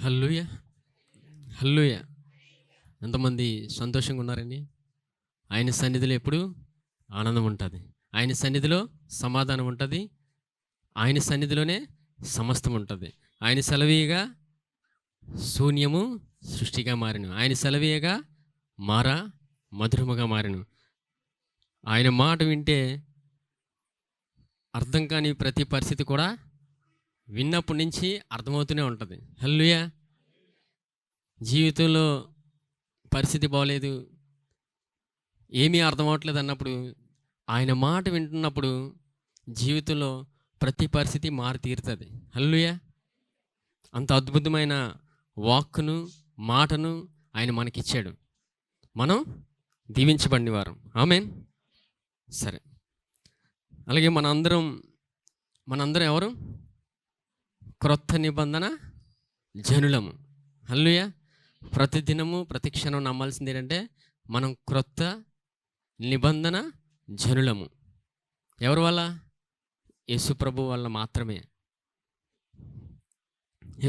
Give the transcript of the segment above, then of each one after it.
హల్లెలూయా, హల్లెలూయా. ఎంతమంది సంతోషంగా ఉన్నారండి? ఆయన సన్నిధిలో ఎప్పుడు ఆనందం ఉంటుంది, ఆయన సన్నిధిలో సమాధానం ఉంటుంది, ఆయన సన్నిధిలోనే సమస్తం ఉంటుంది. ఆయన సెలవీయగా శూన్యము సృష్టిగా మారెను, ఆయన సెలవీయగా మార మధురముగా మారెను. ఆయన మాట వింటే అర్థం కాని ప్రతి పరిస్థితి కూడా విన్నప్పటి నుంచి అర్థమవుతూనే ఉంటుంది. హల్లెలూయా. జీవితంలో పరిస్థితి బాగోలేదు, ఏమీ అర్థం అవ్వట్లేదు అన్నప్పుడు ఆయన మాట వింటున్నప్పుడు జీవితంలో ప్రతి పరిస్థితి మారి తీరుతుంది. హల్లెలూయా. అంత అద్భుతమైన వాక్కును మాటను ఆయన మనకిచ్చాడు. మనం దీవించబడిన వారం. ఆమేన్. సరే, అలాగే మనందరం ఎవరు? క్రొత్త నిబంధన జనులము. హల్లెలూయా. ప్రతిదినము ప్రతి క్షణం నమ్మాల్సింది ఏంటంటే మనం క్రొత్త నిబంధన జనులము. ఎవరి వల్ల? యేసు ప్రభు వల్ల మాత్రమే.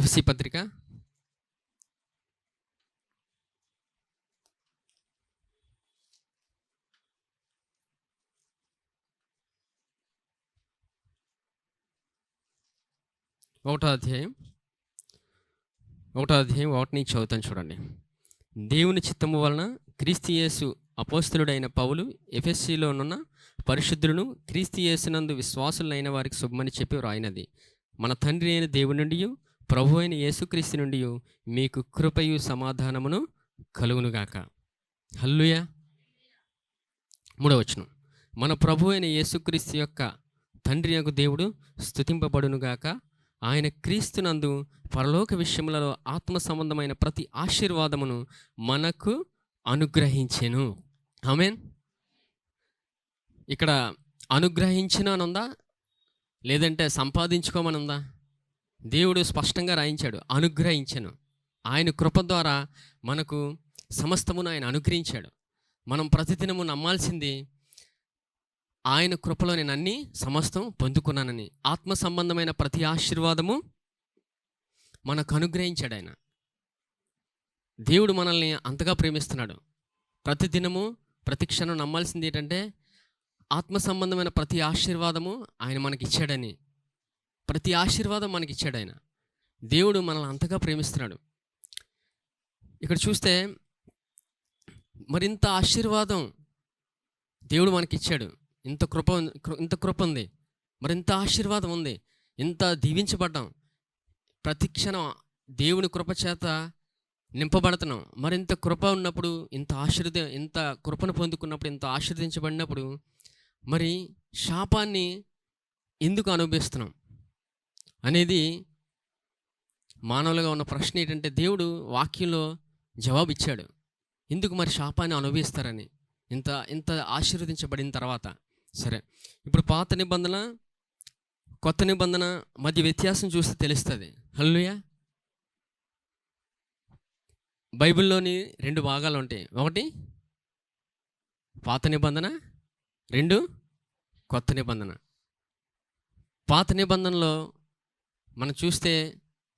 ఎఫెసీ పత్రిక 1వ అధ్యాయం 1 నుంచి చదువుతాను చూడండి. దేవుని చిత్తము వలన క్రీస్తు యేసు అపోస్తలుడైన పౌలు ఎఫెసీలో ఉన్న పరిశుద్ధులను క్రీస్తు యేసునందు విశ్వాసులైన వారికి శుభమని చెప్పి వ్రాయినది. మన తండ్రి అయిన దేవుని నుండి ప్రభు అయిన యేసుక్రీస్తు నుండి మీకు కృపయు సమాధానమును కలుగునుగాక. హల్లెలూయా. 3వ వచనం. మన ప్రభు అయిన యేసుక్రీస్తు యొక్క తండ్రి యొక్క దేవుడు స్తుతింపబడునుగాక. ఆయన క్రీస్తునందు పరలోక విషయములలో ఆత్మ సంబంధమైన ప్రతి ఆశీర్వాదమును మనకు అనుగ్రహించెను. ఆమేన్. ఇక్కడ అనుగ్రహించును అని ఉందా, లేదంటే సంపాదించుకోమని ఉందా? దేవుడు స్పష్టంగా రాయించాడు, అనుగ్రహించెను. ఆయన కృప ద్వారా మనకు సమస్తమును ఆయన అనుగ్రహించాడు. మనం ప్రతిదినము నమ్మాల్సింది ఆయన కృపలో నేను అన్ని సమస్తం పొందుకున్నానని. ఆత్మ సంబంధమైన ప్రతి ఆశీర్వాదము మనకు అనుగ్రహించాడు ఆయన. దేవుడు మనల్ని అంతగా ప్రేమిస్తున్నాడు. ప్రతిదినము ప్రతి క్షణం నమ్మాల్సింది ఏంటంటే ఆత్మ సంబంధమైన ప్రతి ఆశీర్వాదము ఆయన మనకిచ్చాడని. ప్రతి ఆశీర్వాదం మనకిచ్చాడు ఆయన. దేవుడు మనల్ని అంతగా ప్రేమిస్తున్నాడు. ఇక్కడ చూస్తే మరింత ఆశీర్వాదం దేవుడు మనకిచ్చాడు. ఇంత కృప ఉంది, మరింత ఆశీర్వాదం ఉంది, ఇంత దీవించబడ్డాం. ప్రతి క్షణం దేవుని కృప చేత నింపబడుతున్నాం. మరింత కృప ఉన్నప్పుడు, ఇంత కృపను పొందుకున్నప్పుడు, ఇంత ఆశీర్వదించబడినప్పుడు మరి శాపాన్ని ఎందుకు అనుభవిస్తున్నాం అనేది మానవులుగా ఉన్న ప్రశ్న ఏంటంటే దేవుడు వాక్యంలో జవాబు ఇచ్చాడు. ఎందుకు మరి శాపాన్ని అనుభవిస్తారని, ఇంత ఆశీర్వదించబడిన తర్వాత. సరే, ఇప్పుడు పాత నిబంధన కొత్త నిబంధన మధ్య వ్యత్యాసం చూస్తే తెలుస్తుంది. హల్లెలూయా. బైబిల్లోని 2 భాగాలు ఉంటాయి. ఒకటి పాత నిబంధన, 2 కొత్త నిబంధన. పాత నిబంధనలో మనం చూస్తే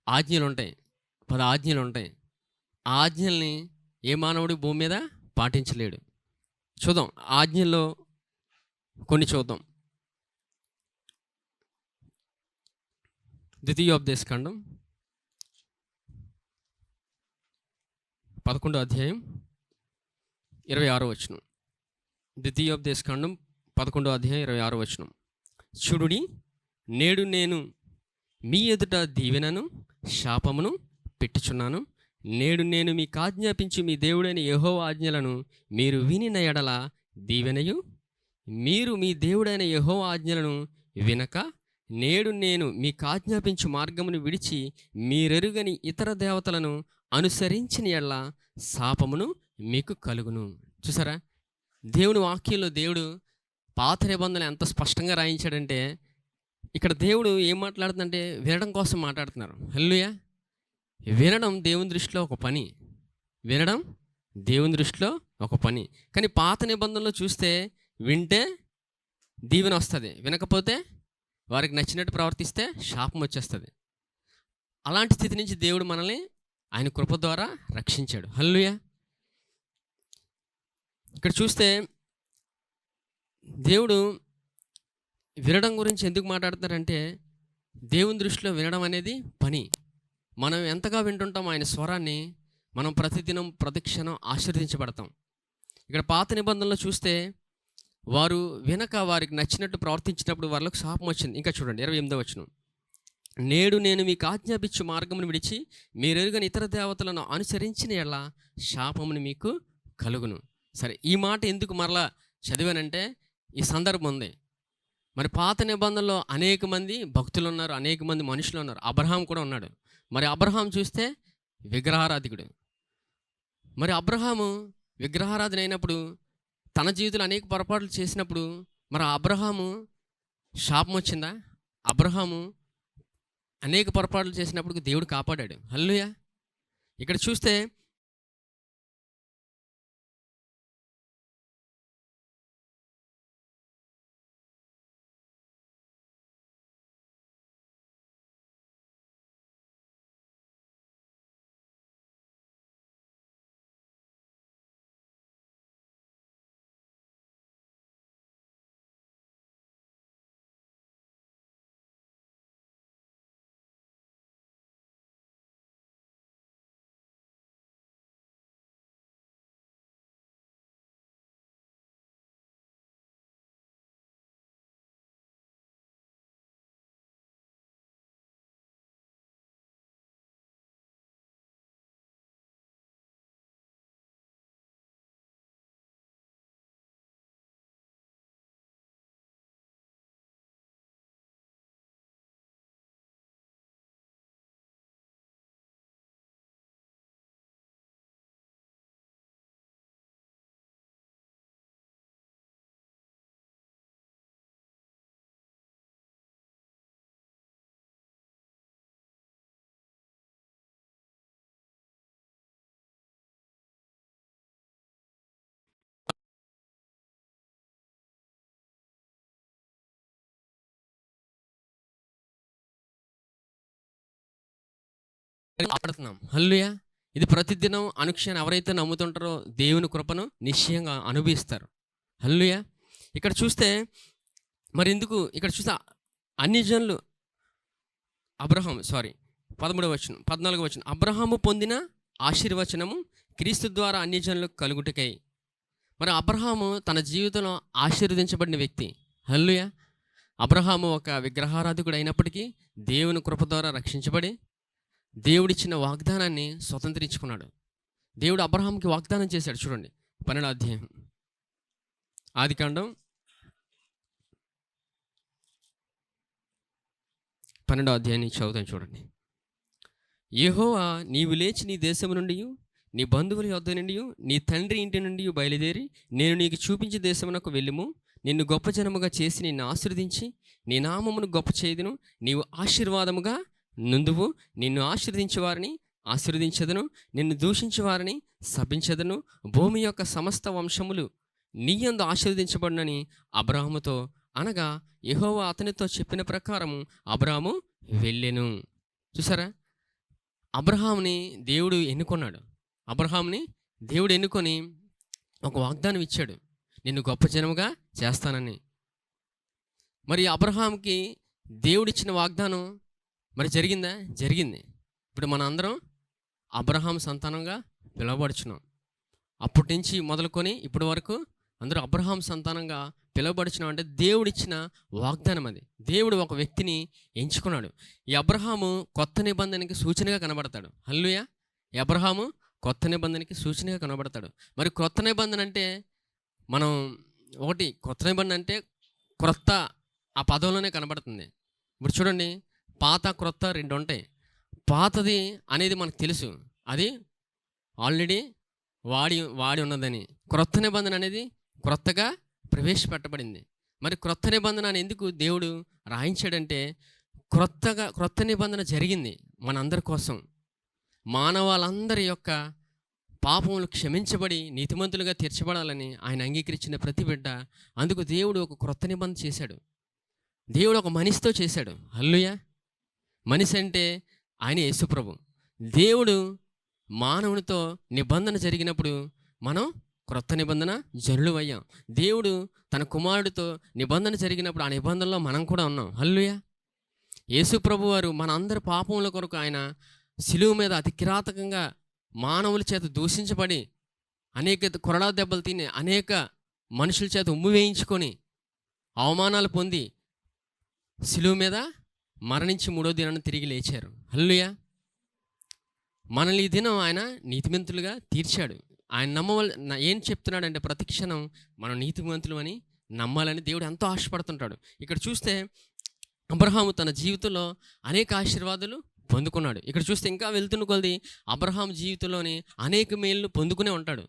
ఆజ్ఞలు ఉంటాయి, 10 ఆజ్ఞలు ఉంటాయి. ఆ ఆజ్ఞల్ని ఏ మానవుడు భూమి మీద పాటించలేడు. చూద్దాం, ఆజ్ఞల్లో కొన్ని చూద్దాం. ద్వితీయోపదేశకాండం 11వ అధ్యాయం 26వ వచనం. ద్వితీయోపదేశకాండం 11వ అధ్యాయం 26వ వచనం. చూడుడి, నేడు నేను మీ ఎదుట దీవెనను శాపమును పెట్టుచున్నాను. నేడు నేను మీకు ఆజ్ఞాపించి మీ దేవుడైన యెహోవా ఆజ్ఞలను మీరు వినిన ఎడల దీవెనయు, మీరు మీ దేవుడైన యెహోవా ఆజ్ఞలను వినక నేడు నేను మీకు ఆజ్ఞాపించు మార్గమును విడిచి మీరెరుగని ఇతర దేవతలను అనుసరించిన ఎడల శాపమును మీకు కలుగును. చూసారా, దేవుని వాక్యంలో దేవుడు పాత నిబంధనలు ఎంత స్పష్టంగా రాయించాడంటే ఇక్కడ దేవుడు ఏం మాట్లాడుతుందంటే వినడం కోసం మాట్లాడుతున్నారు. హల్లెలూయా. వినడం దేవుని దృష్టిలో ఒక పని, వినడం దేవుని దృష్టిలో ఒక పని. కానీ పాత నిబంధనలో చూస్తే వింటే దీవెన వస్తుంది, వినకపోతే వారికి నచ్చినట్టు ప్రవర్తిస్తే శాపం వచ్చేస్తుంది. అలాంటి స్థితి నుంచి దేవుడు మనల్ని ఆయన కృప ద్వారా రక్షించాడు. హల్లెలూయా. ఇక్కడ చూస్తే దేవుడు వినడం గురించి ఎందుకు మాట్లాడతారంటే, దేవుని దృష్టిలో వినడం అనేది పని. మనం ఎంతగా వింటుంటాం ఆయన స్వరాన్ని, మనం ప్రతిదినం ప్రతిక్షణం ఆశీర్వదించబడతాం. ఇక్కడ పాత నిబంధనలో చూస్తే వారు వినక వారికి నచ్చినట్టు ప్రవర్తించినప్పుడు వాళ్ళకు శాపం వచ్చింది. ఇంకా చూడండి 28వ వచనం. నేడు నేను మీకు ఆజ్ఞాపించు మార్గమును విడిచి మీరెరుగని ఇతర దేవతలను అనుసరించిన ఎడల శాపమును మీకు కలుగును. సరే, ఈ మాట ఎందుకు మరలా చదివానంటే ఈ సందర్భం ఉంది. మరి పాత నిబంధనలో అనేక మంది భక్తులు ఉన్నారు, అనేక మంది మనుషులు ఉన్నారు. అబ్రహాం కూడా ఉన్నాడు. మరి అబ్రహాం చూస్తే విగ్రహారాధికుడు. మరి అబ్రహాము విగ్రహారాధన అయినప్పుడు తన జీవితంలో అనేక పొరపాట్లు చేసినప్పుడు మరి అబ్రహాము శాపం వచ్చిందా? అబ్రహాము అనేక పొరపాట్లు చేసినప్పుడు దేవుడు కాపాడాడు. హల్లెలూయా. ఇక్కడ చూస్తే ఆడుతున్నాం. హల్లెలూయా. ఇది ప్రతిదినం అనుక్షణం ఎవరైతే నమ్ముతుంటారో దేవుని కృపను నిశ్చయంగా అనుభవిస్తారు. హల్లెలూయా. ఇక్కడ చూస్తే మరి ఎందుకు ఇక్కడ చూస్తే అన్ని జనులు 13వ వచనం 14వ వచనం. అబ్రహాము పొందిన ఆశీర్వచనము క్రీస్తు ద్వారా అన్ని జనులకు కలుగుటకై. మరి అబ్రహాము తన జీవితంలో ఆశీర్వదించబడిన వ్యక్తి. హల్లెలూయా. అబ్రహాము ఒక విగ్రహారాధికుడు అయినప్పటికీ దేవుని కృప ద్వారా రక్షించబడి దేవుడిచ్చిన వాగ్దానాన్ని స్వతంత్రించుకున్నాడు. దేవుడు అబ్రహాంకి వాగ్దానం చేశాడు. చూడండి 12వ అధ్యాయం ఆదికాండం 12వ అధ్యాయాన్ని చదువుతాను చూడండి. యెహోవా నీవు లేచి నీ దేశము నుండి నీ బంధువుల యొద్ద నుండి నీ తండ్రి ఇంటి నుండి బయలుదేరి నేను నీకు చూపించే దేశమునకు వెళ్ళుము. నిన్ను గొప్ప జనముగా చేసి నిన్ను ఆశీర్వదించి నీ నామమును గొప్ప చేయుదును. నీవు ఆశీర్వాదముగా నుందువు. నిన్ను ఆశీర్వదించే వారిని ఆశీర్వదించదను, నిన్ను దూషించే వారిని శపించదను. భూమి యొక్క సమస్త వంశములు నీ యందు ఆశీర్వదించబడునని అబ్రాహాముతో అనగా యెహోవా అతనితో చెప్పిన ప్రకారము అబ్రాహాము వెళ్ళెను. చూసారా, అబ్రహాముని దేవుడు ఎన్నుకున్నాడు. అబ్రహాముని దేవుడు ఎన్నుకొని ఒక వాగ్దానం ఇచ్చాడు, నిన్ను గొప్ప జనముగా చేస్తానని. మరి అబ్రహాంకి దేవుడిచ్చిన వాగ్దానం మరి జరిగిందా? జరిగింది. ఇప్పుడు మన అందరం అబ్రహాం సంతానంగా పిలువబడుచున్నాం. అప్పటి నుంచి మొదలుకొని ఇప్పటి వరకు అందరూ అబ్రహాం సంతానంగా పిలువబడుచున్నాం. అంటే దేవుడిచ్చిన వాగ్దానం అది. దేవుడు ఒక వ్యక్తిని ఎంచుకున్నాడు. ఈ అబ్రహాము కొత్త నిబంధనకి సూచనగా కనబడతాడు. హల్లెలూయా. ఈ అబ్రహాము కొత్త నిబంధనకి సూచనగా కనబడతాడు. మరి కొత్త నిబంధన అంటే మనం ఒకటి, కొత్త నిబంధన అంటే క్రొత్త ఆ పదంలోనే కనబడుతుంది. ఇప్పుడు చూడండి, పాత క్రొత్త రెండు ఉంటాయి. పాతది అనేది మనకు తెలుసు, అది ఆల్రెడీ వాడి ఉన్నదని. క్రొత్త నిబంధన అనేది క్రొత్తగా ప్రవేశపెట్టబడింది. మరి క్రొత్త నిబంధన అని ఎందుకు దేవుడు రాయించాడంటే, క్రొత్త నిబంధన జరిగింది మనందరి కోసం. మానవాళ్ళందరి యొక్క పాపములు క్షమించబడి నీతిమంతులుగా తీర్చబడాలని ఆయన అంగీకరించిన ప్రతి బిడ్డ. అందుకు దేవుడు ఒక క్రొత్త నిబంధన చేశాడు. దేవుడు ఒక మనిషితో చేశాడు. హల్లెలూయా. మనిషి అంటే ఆయన యేసుప్రభు. దేవుడు మానవునితో నిబంధన జరిగినప్పుడు మనం క్రొత్త నిబంధన జనులు అయ్యాం. దేవుడు తన కుమారుడితో నిబంధన జరిగినప్పుడు ఆ నిబంధనలో మనం కూడా ఉన్నాం. హల్లెలూయా. యేసు ప్రభువారు మన అందరి పాపముల కొరకు ఆయన శిలువ మీద అతి కిరాతకంగా మానవుల చేత దూషించబడి అనేక కొరడా దెబ్బలు తిని అనేక మనుషుల చేత ఉమ్ము వేయించుకొని అవమానాలు పొంది శిలువ మీద మరణించి మూడో దినాన్ని తిరిగి లేచారు. హల్లెలూయా. మనల్ని ఈ దినం ఆయన నీతిమంతులుగా తీర్చాడు. ఆయన ఏం చెప్తున్నాడంటే ప్రతి క్షణం మనం నీతిమంతులు అని నమ్మాలని దేవుడు ఎంతో ఆశపడుతుంటాడు. ఇక్కడ చూస్తే అబ్రహాము తన జీవితంలో అనేక ఆశీర్వాదాలు పొందుకున్నాడు. ఇక్కడ చూస్తే ఇంకా వెళ్తున్న కొలది అబ్రహాం జీవితంలోని అనేక మేళ్ళు పొందుకునే ఉంటాడు.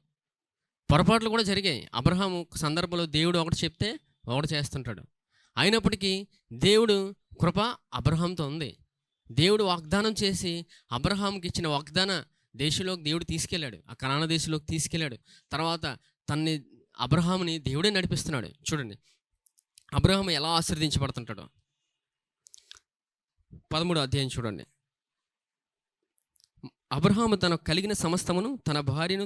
పొరపాట్లు కూడా జరిగాయి. అబ్రహాము సందర్భంలో దేవుడు ఒకటి చెప్తే ఒకటి చేస్తుంటాడు. అయినప్పటికీ దేవుడు కృప అబ్రహాంతో ఉంది. దేవుడు వాగ్దానం చేసి అబ్రహాంకి ఇచ్చిన వాగ్దాన దేశంలోకి దేవుడు తీసుకెళ్ళాడు. ఆ కనాన దేశంలోకి తీసుకెళ్ళాడు. తర్వాత తన్ని అబ్రహాముని దేవుడే నడిపిస్తున్నాడు. చూడండి అబ్రహాం ఎలా ఆశీర్వదించబడుతుంటాడో. 13వ అధ్యాయం చూడండి. అబ్రహాము తనకు కలిగిన సమస్తమును తన భార్యను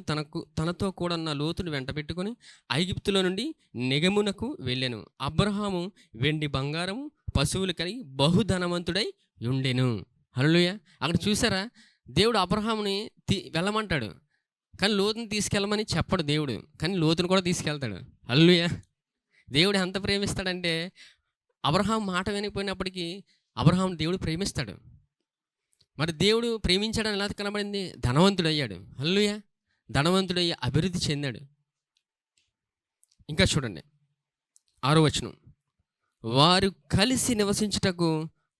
తనతో కూడా ఉన్న లోతును వెంట పెట్టుకొని ఐగుప్తులో నుండి నెగెమునకు వెళ్ళెను. అబ్రహాము వెండి బంగారము పశువులు కలిగి బహుధనవంతుడై ఉండెను. హల్లెలూయా. అక్కడ చూసారా, దేవుడు అబ్రహాముని వెళ్ళమంటాడు కానీ లోతుని తీసుకెళ్ళమని చెప్పడు దేవుడు, కానీ లోతుని కూడా తీసుకెళ్తాడు. హల్లెలూయా. దేవుడు ఎంత ప్రేమిస్తాడంటే అబ్రహాం మాట వినిపోయినప్పటికీ అబ్రహాం దేవుడు ప్రేమిస్తాడు. మరి దేవుడు ప్రేమించడం ఎలా కనబడింది? ధనవంతుడయ్యాడు. హల్లెలూయా. ధనవంతుడయ్యి అభివృద్ధి చెందాడు. ఇంకా చూడండి 6వ వచనం. వారు కలిసి నివసించుటకు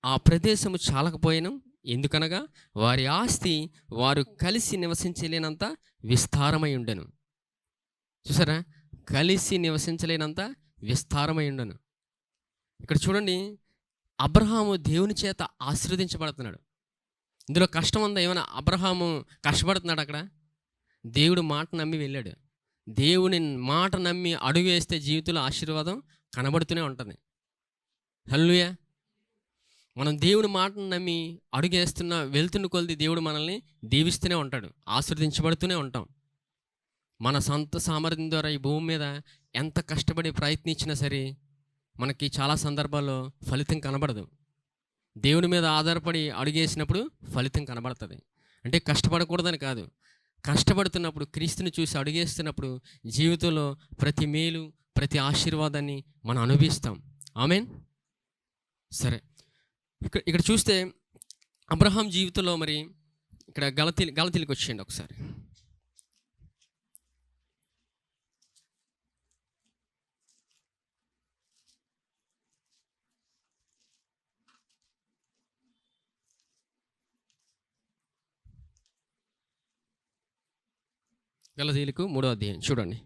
ఆ ప్రదేశము చాలకపోయాను, ఎందుకనగా వారి ఆస్తి వారు కలిసి నివసించలేనంత విస్తారమై ఉండెను. చూసారా, కలిసి నివసించలేనంత విస్తారమై ఉండను. ఇక్కడ చూడండి, అబ్రహాము దేవుని చేత ఆశీర్వదించబడుతున్నాడు. ఇందులో కష్టం ఉందా? ఏమైనా అబ్రహాము కష్టపడుతున్నాడు? అక్కడ దేవుడు మాట నమ్మి వెళ్ళాడు. దేవుని మాట నమ్మి అడుగు వేస్తే జీవితంలో ఆశీర్వాదం కనబడుతూనే ఉంటుంది. హల్లెలూయా. మనం దేవుని మాటను నమ్మి అడుగేస్తున్న వెళ్తున్న కొలది దేవుడు మనల్ని దీవిస్తూనే ఉంటాడు, ఆశీర్వదించబడుతూనే ఉంటాం. మన సొంత సామర్థ్యం ద్వారా ఈ భూమి మీద ఎంత కష్టపడి ప్రయత్నించినా సరే మనకి చాలా సందర్భాల్లో ఫలితం కనబడదు. దేవుని మీద ఆధారపడి అడుగేసినప్పుడు ఫలితం కనబడుతుంది. అంటే కష్టపడకూడదని కాదు, కష్టపడుతున్నప్పుడు క్రీస్తుని చూసి అడుగేస్తున్నప్పుడు జీవితంలో ప్రతి మేలు ప్రతి ఆశీర్వాదాన్ని మనం అనుభవిస్తాం. ఆమేన్. సరే, ఇక్కడ చూస్తే అబ్రహాం జీవితంలో మరి ఇక్కడ గలతీలకు వచ్చేయండి ఒకసారి. గలతీలకు 3వ అధ్యాయం చూడండి.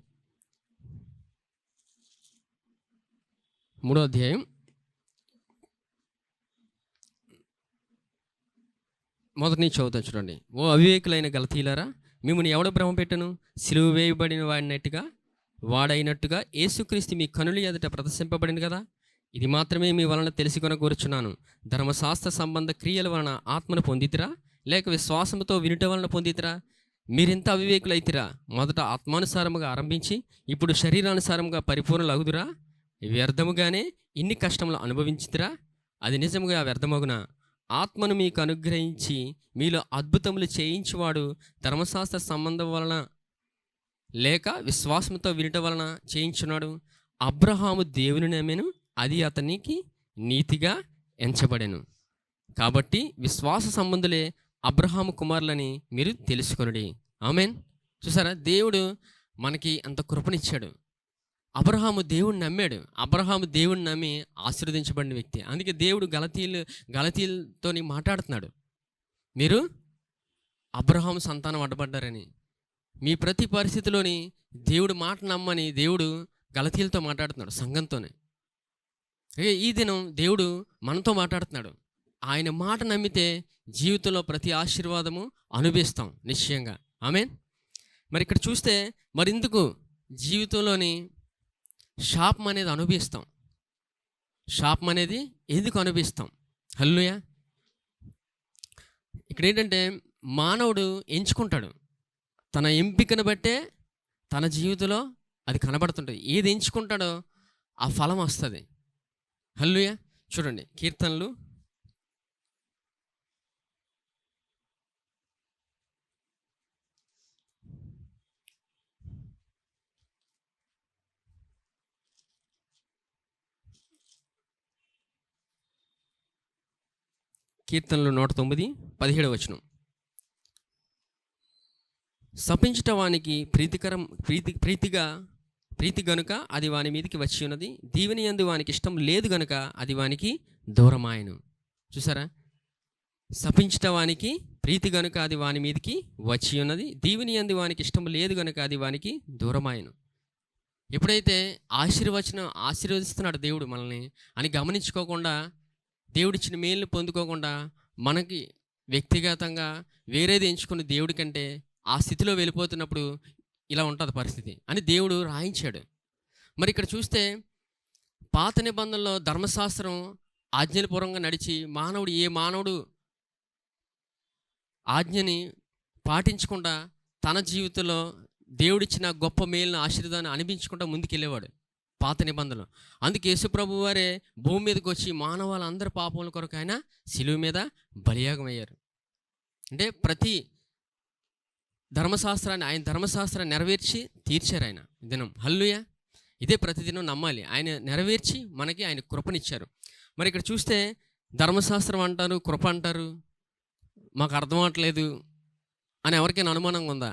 3వ అధ్యాయం మొదటి నుంచి చదువుతాను చూడండి. ఓ అవివేకులైన గలతీలారా, మిమ్మల్ని ఎవడ భ్రమ పెట్టను? సిలువ వేయబడిన వాడైనట్టుగా యేసుక్రీస్తు మీ కనుల ఎదుట ప్రదర్శింపబడింది కదా. ఇది మాత్రమే మీ వలన తెలుసుకొనగోరుచున్నాను. ధర్మశాస్త్ర సంబంధ క్రియల వలన ఆత్మను పొందితిరా, లేక విశ్వాసంతో వినుట వలన పొందితిరా? మీరింత అవివేకులైతిరా. మొదట ఆత్మానుసారముగా ఆరంభించి ఇప్పుడు శరీరానుసారముగా పరిపూర్ణలగుదురా? వ్యర్థముగానే ఇన్ని కష్టములు అనుభవించితిరా? అది నిజముగా వ్యర్థమగునా? ఆత్మను మీకు అనుగ్రహించి మీలో అద్భుతములు చేయించువాడు ధర్మశాస్త్ర సంబంధం వలన లేక విశ్వాసంతో వినటం వలన చేయించున్నాడు. అబ్రహాము దేవుని నమ్మెను, అది అతనికి నీతిగా ఎంచబడెను. కాబట్టి విశ్వాస సంబంధులే అబ్రహాము కుమారులని మీరు తెలుసుకొనుడి. ఆమేన్. చూసారా, దేవుడు మనకి అంత కృపనిచ్చాడు. అబ్రహాము దేవుణ్ణి నమ్మాడు. అబ్రహాము దేవుణ్ణి నమ్మి ఆశీర్వదించబడిన వ్యక్తి. అందుకే దేవుడు గలతీలతో మాట్లాడుతున్నాడు, మీరు అబ్రహాము సంతానం అడ్డపడ్డారని. మీ ప్రతి పరిస్థితిలోని దేవుడు మాట నమ్మని దేవుడు గలతీలతో మాట్లాడుతున్నాడు, సంఘంతోనే. ఈ దినం దేవుడు మనతో మాట్లాడుతున్నాడు. ఆయన మాట నమ్మితే జీవితంలో ప్రతి ఆశీర్వాదము అనుభవిస్తాం నిశ్చయంగా. ఆమేన్. మరి ఇక్కడ చూస్తే మరిందుకు జీవితంలోని శాపం అనేది అనుభవిస్తాం. శాపం అనేది ఎందుకు అనుభవిస్తాం? హల్లెలూయా. ఇక్కడ ఏంటంటే మానవుడు ఎంచుకుంటాడు, తన ఎంపికను బట్టే తన జీవితంలో అది కనబడుతుంటుంది. ఏది ఎంచుకుంటాడో ఆ ఫలం వస్తుంది. హల్లెలూయా. చూడండి కీర్తనలు 109, 17 శపించుట వానికి ప్రీతి గనుక అది వాని మీదకి వచ్చి ఉన్నది, దీవెని యందు వానికి ఇష్టం లేదు గనుక అది వానికి దూరమాయను. చూసారా, శపించుట వానికి ప్రీతి గనుక అది వాని మీదకి వచ్చి ఉన్నది, దీవెని యందు వానికి ఇష్టం లేదు గనుక అది వానికి దూరమాయను. ఎప్పుడైతే ఆశీర్వదిస్తున్నాడు దేవుడు మనల్ని అని గమనించుకోకుండా, దేవుడిచ్చిన మేలుని పొందుకోకుండా, మనకి వ్యక్తిగతంగా వేరేది ఎంచుకుని దేవుడి కంటే ఆ స్థితిలో వెళ్ళిపోతున్నప్పుడు ఇలా ఉంటుంది పరిస్థితి అని దేవుడు రాయించాడు. మరి ఇక్కడ చూస్తే పాత నిబంధనలో ధర్మశాస్త్రం ఆజ్ఞలపూర్వంగా నడిచి మానవుడు ఆజ్ఞని పాటించకుండా తన జీవితంలో దేవుడిచ్చిన గొప్ప మేలును ఆశీర్వాదాన్ని అనిపించకుండా ముందుకెళ్ళేవాడు పాత నిబంధనలు. అందుకే యేసుప్రభు వారే భూమి మీదకి వచ్చి మానవాళ్ళందరి పాపముల కొరకు ఆయన శిలువ మీద బలియాగం అయ్యారు. అంటే ప్రతి ధర్మశాస్త్రాన్ని నెరవేర్చి తీర్చారు ఆయన దినం. హల్లెలూయా. ఇదే ప్రతిదినం నమ్మాలి. ఆయన నెరవేర్చి మనకి ఆయన కృపనిచ్చారు. మరి ఇక్కడ చూస్తే ధర్మశాస్త్రం అంటారు, కృప అంటారు, మాకు అర్థం అవట్లేదు అని ఎవరికైనా అనుమానంగా ఉందా?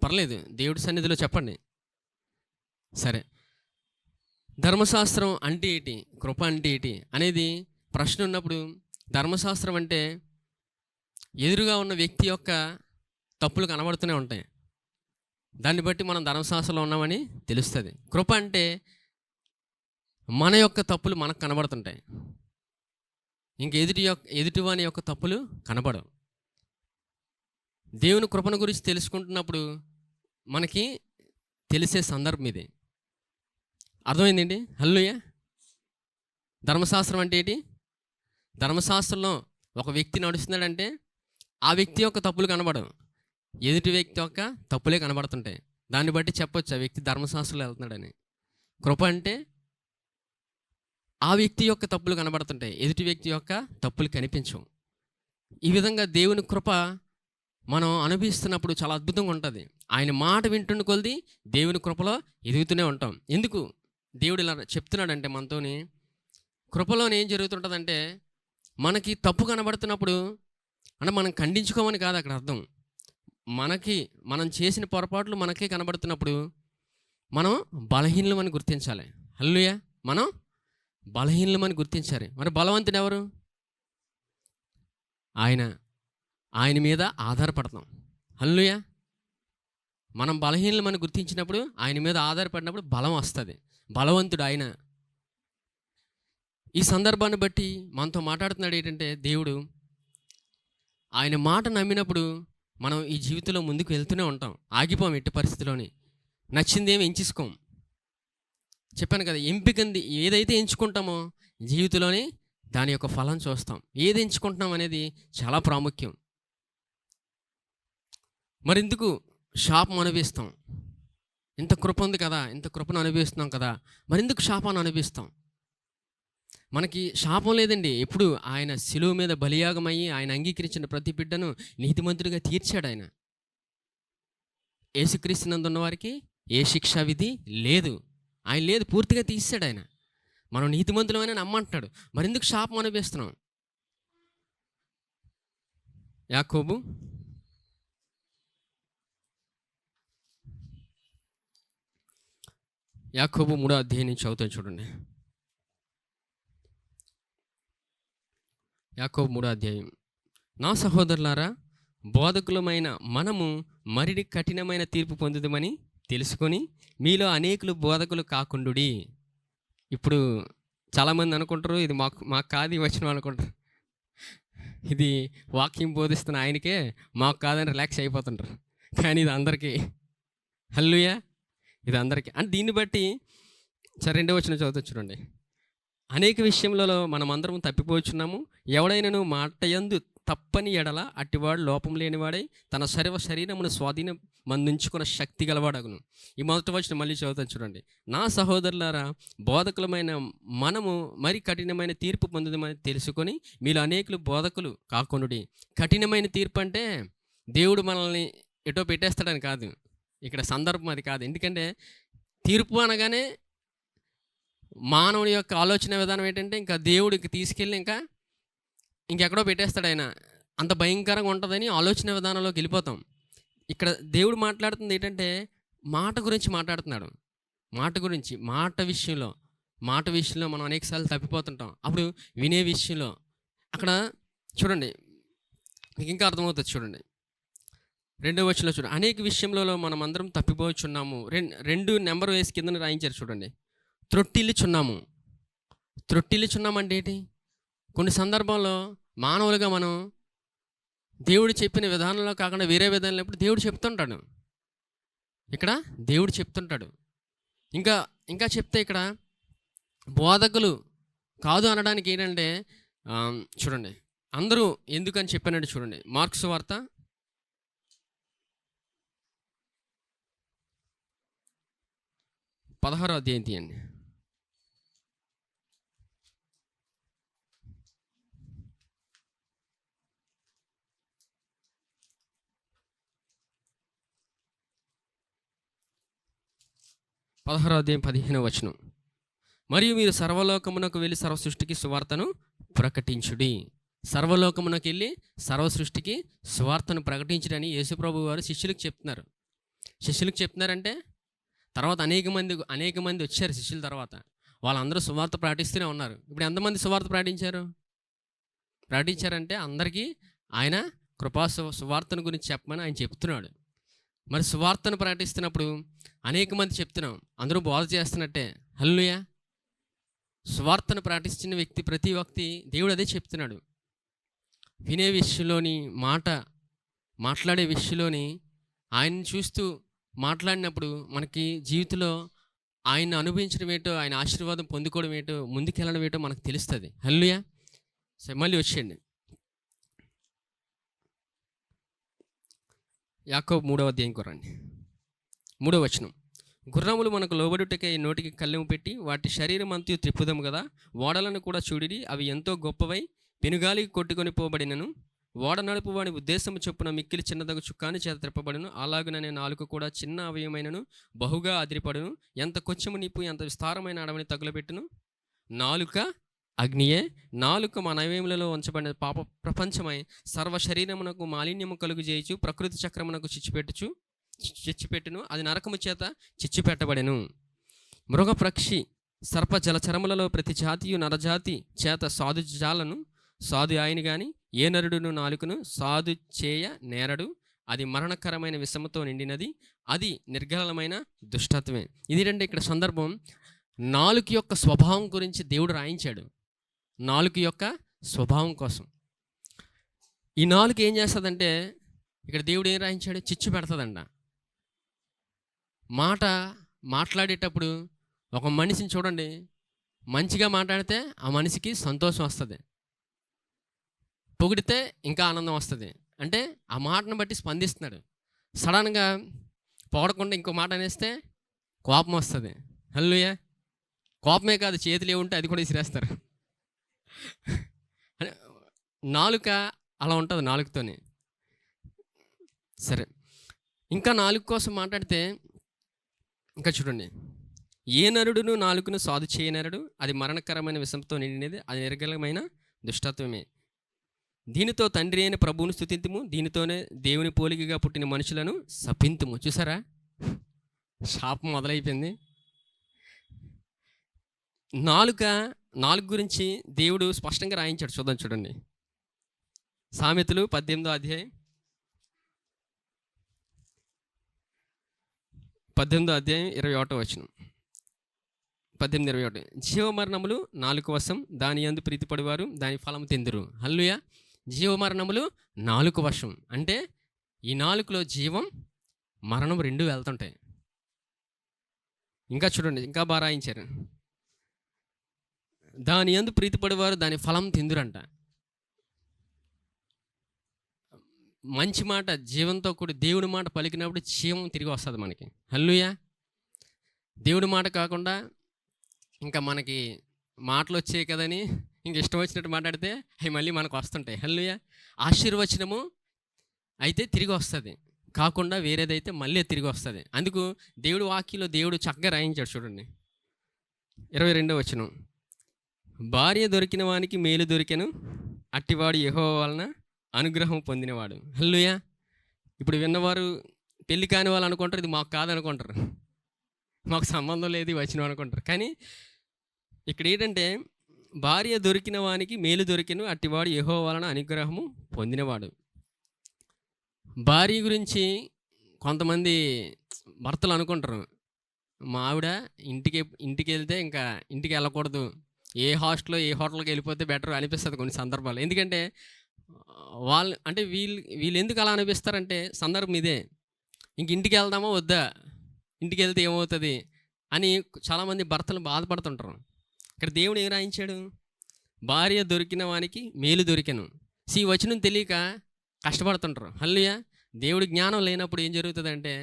పర్లేదు, దేవుడి సన్నిధిలో చెప్పండి. సరే, ధర్మశాస్త్రం అంటే ఏంటి, కృప అంటే ఏంటి అనేది ప్రశ్న ఉన్నప్పుడు, ధర్మశాస్త్రం అంటే ఎదురుగా ఉన్న వ్యక్తి యొక్క తప్పులు కనబడుతూనే ఉంటాయి, దాన్ని బట్టి మనం ధర్మశాస్త్రంలో ఉన్నామని తెలుస్తుంది. కృప అంటే మన యొక్క తప్పులు మనకు కనబడుతుంటాయి, ఇంక ఎదుటివాని యొక్క తప్పులు కనబడవు. దేవుని కృపను గురించి తెలుసుకుంటున్నప్పుడు మనకి తెలిసే సందర్భం ఇది. అర్థమైందండి? హల్లెలూయా. ధర్మశాస్త్రం అంటే ఏంటి? ధర్మశాస్త్రంలో ఒక వ్యక్తి నడుస్తున్నాడంటే ఆ వ్యక్తి యొక్క తప్పులు కనబడవు, ఎదుటి వ్యక్తి యొక్క తప్పులే కనబడుతుంటాయి. దాన్ని బట్టి చెప్పొచ్చు ఆ వ్యక్తి ధర్మశాస్త్రంలో వెళ్తున్నాడని. కృప అంటే ఆ వ్యక్తి యొక్క తప్పులు కనబడుతుంటాయి, ఎదుటి వ్యక్తి యొక్క తప్పులు కనిపించవు. ఈ విధంగా దేవుని కృప మనం అనుభవిస్తున్నప్పుడు చాలా అద్భుతంగా ఉంటుంది. ఆయన మాట వింటున్న కొలది దేవుని కృపలో ఎదుగుతూనే ఉంటాం. ఎందుకు దేవుడు ఇలా చెప్తున్నాడంటే మనతోని, కృపలోని ఏం జరుగుతుంటుందంటే, మనకి తప్పు కనబడుతున్నప్పుడు అంటే మనం ఖండించుకోమని కాదు అక్కడ అర్థం. మనం చేసిన పొరపాట్లు మనకే కనబడుతున్నప్పుడు మనం బలహీనమని గుర్తించాలి. హల్లెలూయా. మనం బలహీనమని గుర్తించాలి. మరి బలవంతుడు ఎవరు? ఆయన మీద ఆధారపడతాం. హల్లెలూయా. మనం బలహీనమని గుర్తించినప్పుడు ఆయన మీద ఆధారపడినప్పుడు బలం వస్తుంది. బలవంతుడు ఆయన. ఈ సందర్భాన్ని బట్టి మనతో మాట్లాడుతున్నాడు ఏంటంటే, దేవుడు ఆయన మాట నమ్మినప్పుడు మనం ఈ జీవితంలో ముందుకు వెళ్తూనే ఉంటాం, ఆగిపోం ఎట్టి పరిస్థితిలోని. నచ్చిందేమి ఎంచుకోం. చెప్పాను కదా, ఎంపికంది ఏదైతే ఎంచుకుంటామో జీవితంలోని దాని యొక్క ఫలం చూస్తాం. ఏది ఎంచుకుంటున్నాం అనేది చాలా ప్రాముఖ్యం. మరెందుకు శాపం అనుభవిస్తాం? ఇంత కృప ఉంది కదా, ఇంత కృపను అనుభవిస్తున్నాం కదా, మరెందుకు శాపాన్ని అనుభవిస్తాం? మనకి శాపం లేదండి. ఎప్పుడు ఆయన శిలువ మీద బలియాగమయ్యి ఆయన అంగీకరించిన ప్రతి బిడ్డను నీతిమంతుడిగా తీర్చాడు. ఆయన యేసుక్రీస్తునందున్న వారికి ఏ శిక్షా విధి లేదు. ఆయన లేదు, పూర్తిగా తీసాడు ఆయన. మనం నీతిమంతులమైన నమ్మంటున్నాడు, మరెందుకు శాపం అనుభవిస్తున్నాం? యాకోబు 3 నుంచి చదువుతాను చూడండి. యాకోబు 3, నా సహోదరులారా, బోధకులమైన మనము మరిడి కఠినమైన తీర్పు పొందుదామని తెలుసుకొని మీలో అనేకులు బోధకులు కాకుండుడి. ఇప్పుడు చాలామంది అనుకుంటారు ఇది మాకు కాదు వచ్చిన అనుకుంటారు, ఇది వాక్యం బోధిస్తున్న ఆయనకే, మాకు కాదని రిలాక్స్ అయిపోతుంటారు. కానీ ఇది అందరికీ. హల్లెలూయా. ఇది అందరికీ. అంటే దీన్ని బట్టి 2వ వచనం చదువుతూ చూడండి. అనేక విషయంలో మనం అందరం తప్పిపోచున్నాము. ఎవడైనాను మాట యందు తప్పని ఎడల అట్టివాడు లోపం లేనివాడై తన శరీరమును స్వాధీనం మందుంచుకున్న శక్తి గలవాడగును. ఈ మొదటి వచనం మళ్ళీ చదువుతాను చూడండి. నా సహోదరులారా, బోధకులమైన మనము మరి కఠినమైన తీర్పు పొందుదామని తెలుసుకొని మీలో అనేకులు బోధకులు కాకొనుడి. కఠినమైన తీర్పు అంటే దేవుడు మనల్ని ఎటో పెట్టేస్తాడని కాదు. ఇక్కడ సందర్భం అది కాదు. ఎందుకంటే తీర్పు అనగానే మానవుని యొక్క ఆలోచన విధానం ఏంటంటే ఇంకా దేవుడికి తీసుకెళ్ళి ఇంకెక్కడో పెట్టేస్తాడు ఆయన. అంత భయంకరంగా ఉంటుందని ఆలోచన విధానంలోకి వెళ్ళిపోతాం. ఇక్కడ దేవుడు మాట్లాడుతుంది ఏంటంటే మాట గురించి మాట్లాడుతున్నాడు. మాట విషయంలో మనం అనేకసార్లు తప్పిపోతుంటాం. అప్పుడు వినే విషయంలో అక్కడ చూడండి, మీకు ఇంకా అర్థమవుతుంది. చూడండి 2వ వచనంలో చూడండి, అనేక విషయంలో మనం అందరం తప్పిపోచున్నాము. 2 నెంబర్ వేసి కింద రాయించారు చూడండి. త్రొట్టిల్లుచున్నాము అంటే ఏంటి? కొన్ని సందర్భాల్లో మానవులుగా మనం దేవుడు చెప్పిన విధానంలో కాకుండా వేరే విధానంలో ఎప్పుడు దేవుడు చెప్తుంటాడు. ఇక్కడ దేవుడు చెప్తుంటాడు. ఇంకా చెప్తే ఇక్కడ బోధకులు కాదు అనడానికి ఏంటంటే చూడండి, అందరూ ఎందుకని చెప్పానంటే చూడండి, మార్కు సువార్త 16వ అధ్యాయం తీయండి. అధ్యాయం 15వ వచనం. మరియు మీరు సర్వలోకమునకు వెళ్ళి సర్వ సృష్టికి సువార్తను ప్రకటించుడి. సర్వలోకమునకు వెళ్ళి సర్వ సృష్టికి సువార్తను ప్రకటించడని యేసుప్రభు వారు శిష్యులకు చెప్తున్నారంటే తర్వాత అనేక మంది వచ్చారు శిష్యుల తర్వాత. వాళ్ళందరూ సువార్త ప్రకటిస్తూనే ఉన్నారు. ఇప్పుడు ఎంతమంది సువార్త ప్రకటించారంటే అందరికీ ఆయన కృపా సువార్తను గురించి చెప్పమని ఆయన చెప్తున్నాడు. మరి సువార్తను ప్రకటిస్తున్నప్పుడు అనేక మంది చెప్తున్నాం, అందరూ బోధ చేస్తున్నట్టే. హల్లెలూయా. సువార్తను ప్రకటిస్తున్న ప్రతి వ్యక్తి దేవుడు అదే చెప్తున్నాడు. వినే విషయంలోని మాట్లాడే విషయంలోని ఆయన్ని చూస్తూ మాట్లాడినప్పుడు మనకి జీవితంలో ఆయన అనుభవించడం ఏంటో, ఆయన ఆశీర్వాదం పొందుకోవడం ఏంటో, ముందుకెళ్ళడం ఏంటో మనకు తెలుస్తుంది. హల్లెలూయా. మళ్ళీ వచ్చేయండి, యాకోబు 3వ అధ్యాయం కొరండి. 3వ వచనం. గుర్రములు మనకు లోబడుటకై నోటికి కళ్ళెము పెట్టి వాటి శరీరం అంతయు త్రిప్పుదము కదా, ఓడలను కూడా చూడిడి, అవి ఎంతో గొప్పవై పెనుగాలికి కొట్టుకొని పోబడినను, ఓడ నడుపు వాడి ఉద్దేశము చొప్పున మిక్కిలి చిన్నదగు చుక్కాని చేత త్రిప్పబడును. అలాగుననే నాలుక కూడా చిన్న అవయమైనను బహుగా అదిరిపడును. ఎంత కొంచెము నిప్పు ఎంత విస్తారమైన అడవిని తగులబెట్టును. నాలుక అగ్నియే. నాలుక మన అవయములలో ఉంచబడిన పాప ప్రపంచమై సర్వ శరీరమునకు మాలిన్యము కలుగు చేయొచ్చు, ప్రకృతి చక్రమునకు చిచ్చిపెట్టును. అది నరకము చేత చిచ్చిపెట్టబడెను. మృగ పక్షి సర్ప జలచరములలో ప్రతి జాతియు నరజాతి చేత సాధు ఆయన గాని ఏ నరుడును నాలుకను సాధు చేయ నేరడు. అది మరణకరమైన విషముతో నిండినది, అది నిర్గలమైన దుష్టత్వమే. ఇదేంటంటే ఇక్కడ సందర్భం నాలుక యొక్క స్వభావం గురించి దేవుడు రాయించాడు. నాలుక యొక్క స్వభావం కోసం ఈ నాలుక ఏం చేస్తుందంటే ఇక్కడ దేవుడు ఏం రాయించాడు? చిచ్చు పెడుతుందంట. మాట్లాడేటప్పుడు ఒక మనిషిని చూడండి, మంచిగా మాట్లాడితే ఆ మనిషికి సంతోషం వస్తుంది, పొగిడితే ఇంకా ఆనందం వస్తుంది. అంటే ఆ మాటను బట్టి స్పందిస్తున్నాడు. సడన్గా పొగడకుండా ఇంకో మాట అనేస్తే కోపం వస్తుంది. హల్లెలూయా. కోపమే కాదు, చేతులు ఏముంటే అది కూడా విసిరేస్తారు. నాలుక అలా ఉంటుంది, నాలుకతోనే. సరే, ఇంకా నాలుక కోసం మాట్లాడితే ఇంకా చూడండి, ఏ నరుడును నాలుకను సాధు చేయనరుడు, అది మరణకరమైన విషంతో నిండినది, అది నిర్గలమైన దుష్టత్వమే. దీనితో తండ్రి అయిన ప్రభువును స్తుతింతుము, దీనితోనే దేవుని పోలికగా పుట్టిన మనుషులను శపింతుము. చూసారా, శాపం మొదలైపోయింది. నాలుక గురించి దేవుడు స్పష్టంగా రాయించాడు. చూడండి సామెతలు 18వ అధ్యాయం 21వ వచనం. 18:21. జీవమరణములు నాలుక వశం, దాని యందు ప్రీతిపడివారు దాని ఫలం తిందురు. హల్లెలూయా. జీవమరణములు నాలుక వశం అంటే ఈ నాలుకలో జీవం మరణం రెండు వెళ్తుంటాయి. ఇంకా చూడండి, ఇంకా బాగా రాయించారు. దాని యందు ప్రీతిపడివారు దాని ఫలం తిందురంట. మంచి మాట జీవంతో కూడి దేవుడి మాట పలికినప్పుడు జీవం తిరిగి వస్తుంది మనకి. హల్లెలూయా. దేవుడి మాట కాకుండా ఇంకా మనకి మాటలు వచ్చాయి కదని ఇంక ఇష్టం వచ్చినట్టు మాట్లాడితే అవి మళ్ళీ మనకు వస్తుంటాయి. హల్లెలూయా. ఆశీర్వచనము అయితే తిరిగి వస్తుంది, కాకుండా వేరేదైతే మళ్ళీ తిరిగి వస్తుంది. అందుకు దేవుడి వాక్యంలో దేవుడు చక్కగా రాయించాడు చూడండి. 22వ వచనం, భార్య దొరికిన వానికి మేలు దొరికెను, అట్టివాడు యెహోవా వలన అనుగ్రహం పొందినవాడు. హల్లెలూయా. ఇప్పుడు విన్నవారు పెళ్లి కాని వాళ్ళు అనుకుంటారు ఇది మాకు కాదనుకుంటారు, మాకు సంబంధం లేదు ఈ వచనం అనుకుంటారు. కానీ ఇక్కడ ఏంటంటే భార్య దొరికిన వానికి మేలు దొరికెను, అట్టివాడు యెహోవా వలన అనుగ్రహము పొందినవాడు. భార్య గురించి కొంతమంది భర్తలు అనుకుంటారు, మా ఆవిడ ఇంటికి వెళ్తే ఇంకా ఇంటికి వెళ్ళకూడదు, ఏ హోటల్కి వెళ్ళిపోతే బెటర్ అనిపిస్తుంది కొన్ని సందర్భాలు. ఎందుకంటే వాళ్ళు అంటే వీళ్ళు ఎందుకు అలా అనిపిస్తారంటే సందర్భం ఇదే, ఇంక ఇంటికి వెళ్దామా వద్దా, ఇంటికి వెళ్తే ఏమవుతుంది అని చాలామంది భర్తలు బాధపడుతుంటారు. ఇక్కడ దేవుడు ఏం రాయించాడు, భార్య దొరికిన వానికి మేలు దొరికెను. వచనం తెలియక కష్టపడుతుంటారు. హల్లెలూయా. దేవుడి జ్ఞానం లేనప్పుడు ఏం జరుగుతుందంటే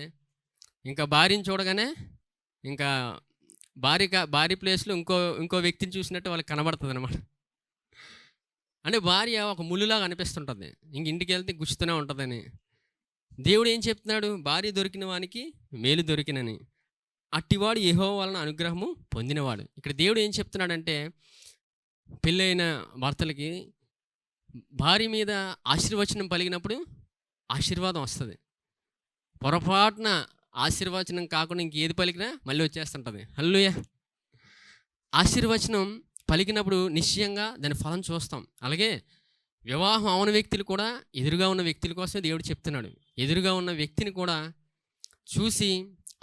ఇంకా భార్యని చూడగానే ఇంకా భార్య ప్లేస్లో ఇంకో వ్యక్తిని చూసినట్టు వాళ్ళకి కనబడుతుంది అనమాట. అంటే భార్య ఒక ముళ్ళులాగా అనిపిస్తుంటుంది, ఇంక ఇంటికి వెళ్తే గుచ్చుతూనే ఉంటుందని. దేవుడు ఏం చెప్తున్నాడు, భార్య దొరికిన వానికి మేలు దొరికినని, అట్టివాడు యెహోవా వలన అనుగ్రహము పొందినవాడు. ఇక్కడ దేవుడు ఏం చెప్తున్నాడంటే పెళ్ళైన భర్తలకి భార్య మీద ఆశీర్వచనం పలిగినప్పుడు ఆశీర్వాదం వస్తుంది. పొరపాటున ఆశీర్వచనం కాకుండా ఇంకేది పలికినా మళ్ళీ వచ్చేస్తుంటుంది. హల్లెలూయా. ఆశీర్వచనం పలికినప్పుడు నిశ్చయంగా దాని ఫలం చూస్తాం. అలాగే వివాహం అవన వ్యక్తులు కూడా ఎదురుగా ఉన్న వ్యక్తుల కోసమే దేవుడు చెప్తున్నాడు. ఎదురుగా ఉన్న వ్యక్తిని కూడా చూసి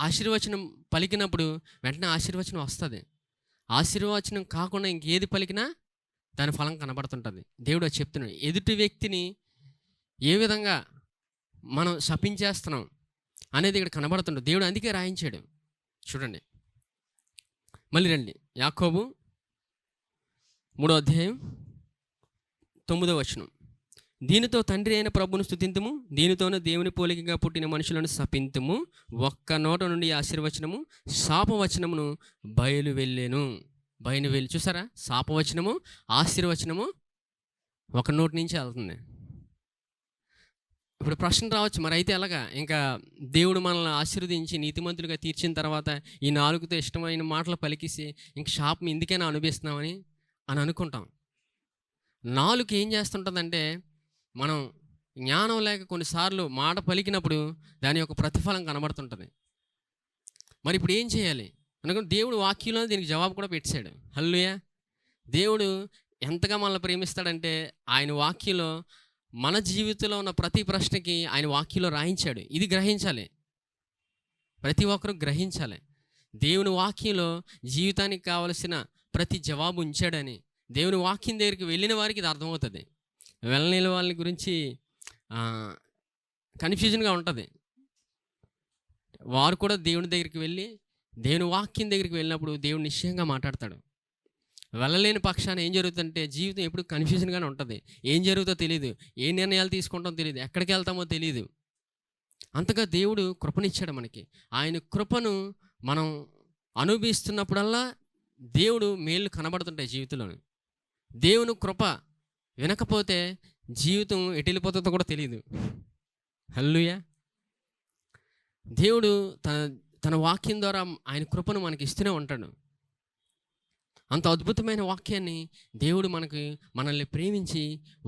ఆశీర్వచనం పలికినప్పుడు వెంటనే ఆశీర్వచనం వస్తుంది. ఆశీర్వచనం కాకుండా ఇంకేది పలికినా దాని ఫలం కనబడుతుంటుంది. దేవుడు అది చెప్తున్నాడు. ఎదుటి వ్యక్తిని ఏ విధంగా మనం శపించేస్తున్నాం అనేది ఇక్కడ కనబడుతుంటుంది. దేవుడు అందుకే రాయించాడు. చూడండి, మళ్ళీ రండి, యాకోబు 3వ అధ్యాయం 9వ వచనం, దీనితో తండ్రి అయిన ప్రభువును స్తుతింతుము, దీనితోనే దేవుని పోలికగా పుట్టిన మనుషులను శపింతుము, ఒక్క నోట నుండి ఆశీర్వచనము శాపవచనమును బయలువెళ్ళెను. చూసారా, శాపవచనము ఆశీర్వచనము ఒక నోటి నుంచి వెళ్తుంది. ఇప్పుడు ప్రశ్న రావచ్చు, మరి అయితే ఎలాగా, ఇంకా దేవుడు మనల్ని ఆశీర్వదించి నీతిమంతులుగా తీర్చిన తర్వాత ఈ నాలుగుతో ఇష్టమైన మాటలు పలికిసి ఇంక శాపం ఎందుకైనా అనుభవిస్తున్నామని అనుకుంటాం. నాలుగు ఏం చేస్తుంటుందంటే మనం జ్ఞానం లేక కొన్నిసార్లు మాట పలికినప్పుడు దాని యొక్క ప్రతిఫలం కనబడుతుంటుంది. మరి ఇప్పుడు ఏం చేయాలి అనుకుంటే దేవుడు వాక్యంలో దీనికి జవాబు కూడా పెట్టాడు. హల్లెలూయా. దేవుడు ఎంతగా మనల్ని ప్రేమిస్తాడంటే ఆయన వాక్యంలో మన జీవితంలో ఉన్న ప్రతి ప్రశ్నకి ఆయన వాక్యంలో రాయించాడు. ఇది గ్రహించాలి, ప్రతి ఒక్కరూ గ్రహించాలి. దేవుని వాక్యంలో జీవితానికి కావలసిన ప్రతి జవాబు ఉంచాడని దేవుని వాక్యం దగ్గరికి వెళ్ళిన వారికి ఇది అర్థమవుతుంది. వెళ్ళని వాళ్ళ గురించి కన్ఫ్యూజన్గా ఉంటుంది. వారు కూడా దేవుని దగ్గరికి వెళ్ళి దేవుని వాక్యం దగ్గరికి వెళ్ళినప్పుడు దేవుడు నిశ్చయంగా మాట్లాడతాడు. వెళ్ళలేని పక్షాన ఏం జరుగుతుందంటే జీవితం ఎప్పుడు కన్ఫ్యూజన్గానే ఉంటుంది. ఏం జరుగుతుందో తెలియదు, ఏ నిర్ణయాలు తీసుకుంటామో తెలియదు, ఎక్కడికి వెళ్తామో తెలియదు. అంతగా దేవుడు కృపనిచ్చాడు మనకి. ఆయన కృపను మనం అనుభవిస్తున్నప్పుడల్లా దేవుడు మేలు కనబడుతుంటాయి జీవితంలో. దేవుని కృప వినకపోతే జీవితం ఎటు వెళ్ళిపోతుందో కూడా తెలియదు. హల్లెలూయా. దేవుడు తన వాక్యం ద్వారా ఆయన కృపను మనకి ఇస్తూనే ఉంటాడు. అంత అద్భుతమైన వాక్యాన్ని దేవుడు మనల్ని ప్రేమించి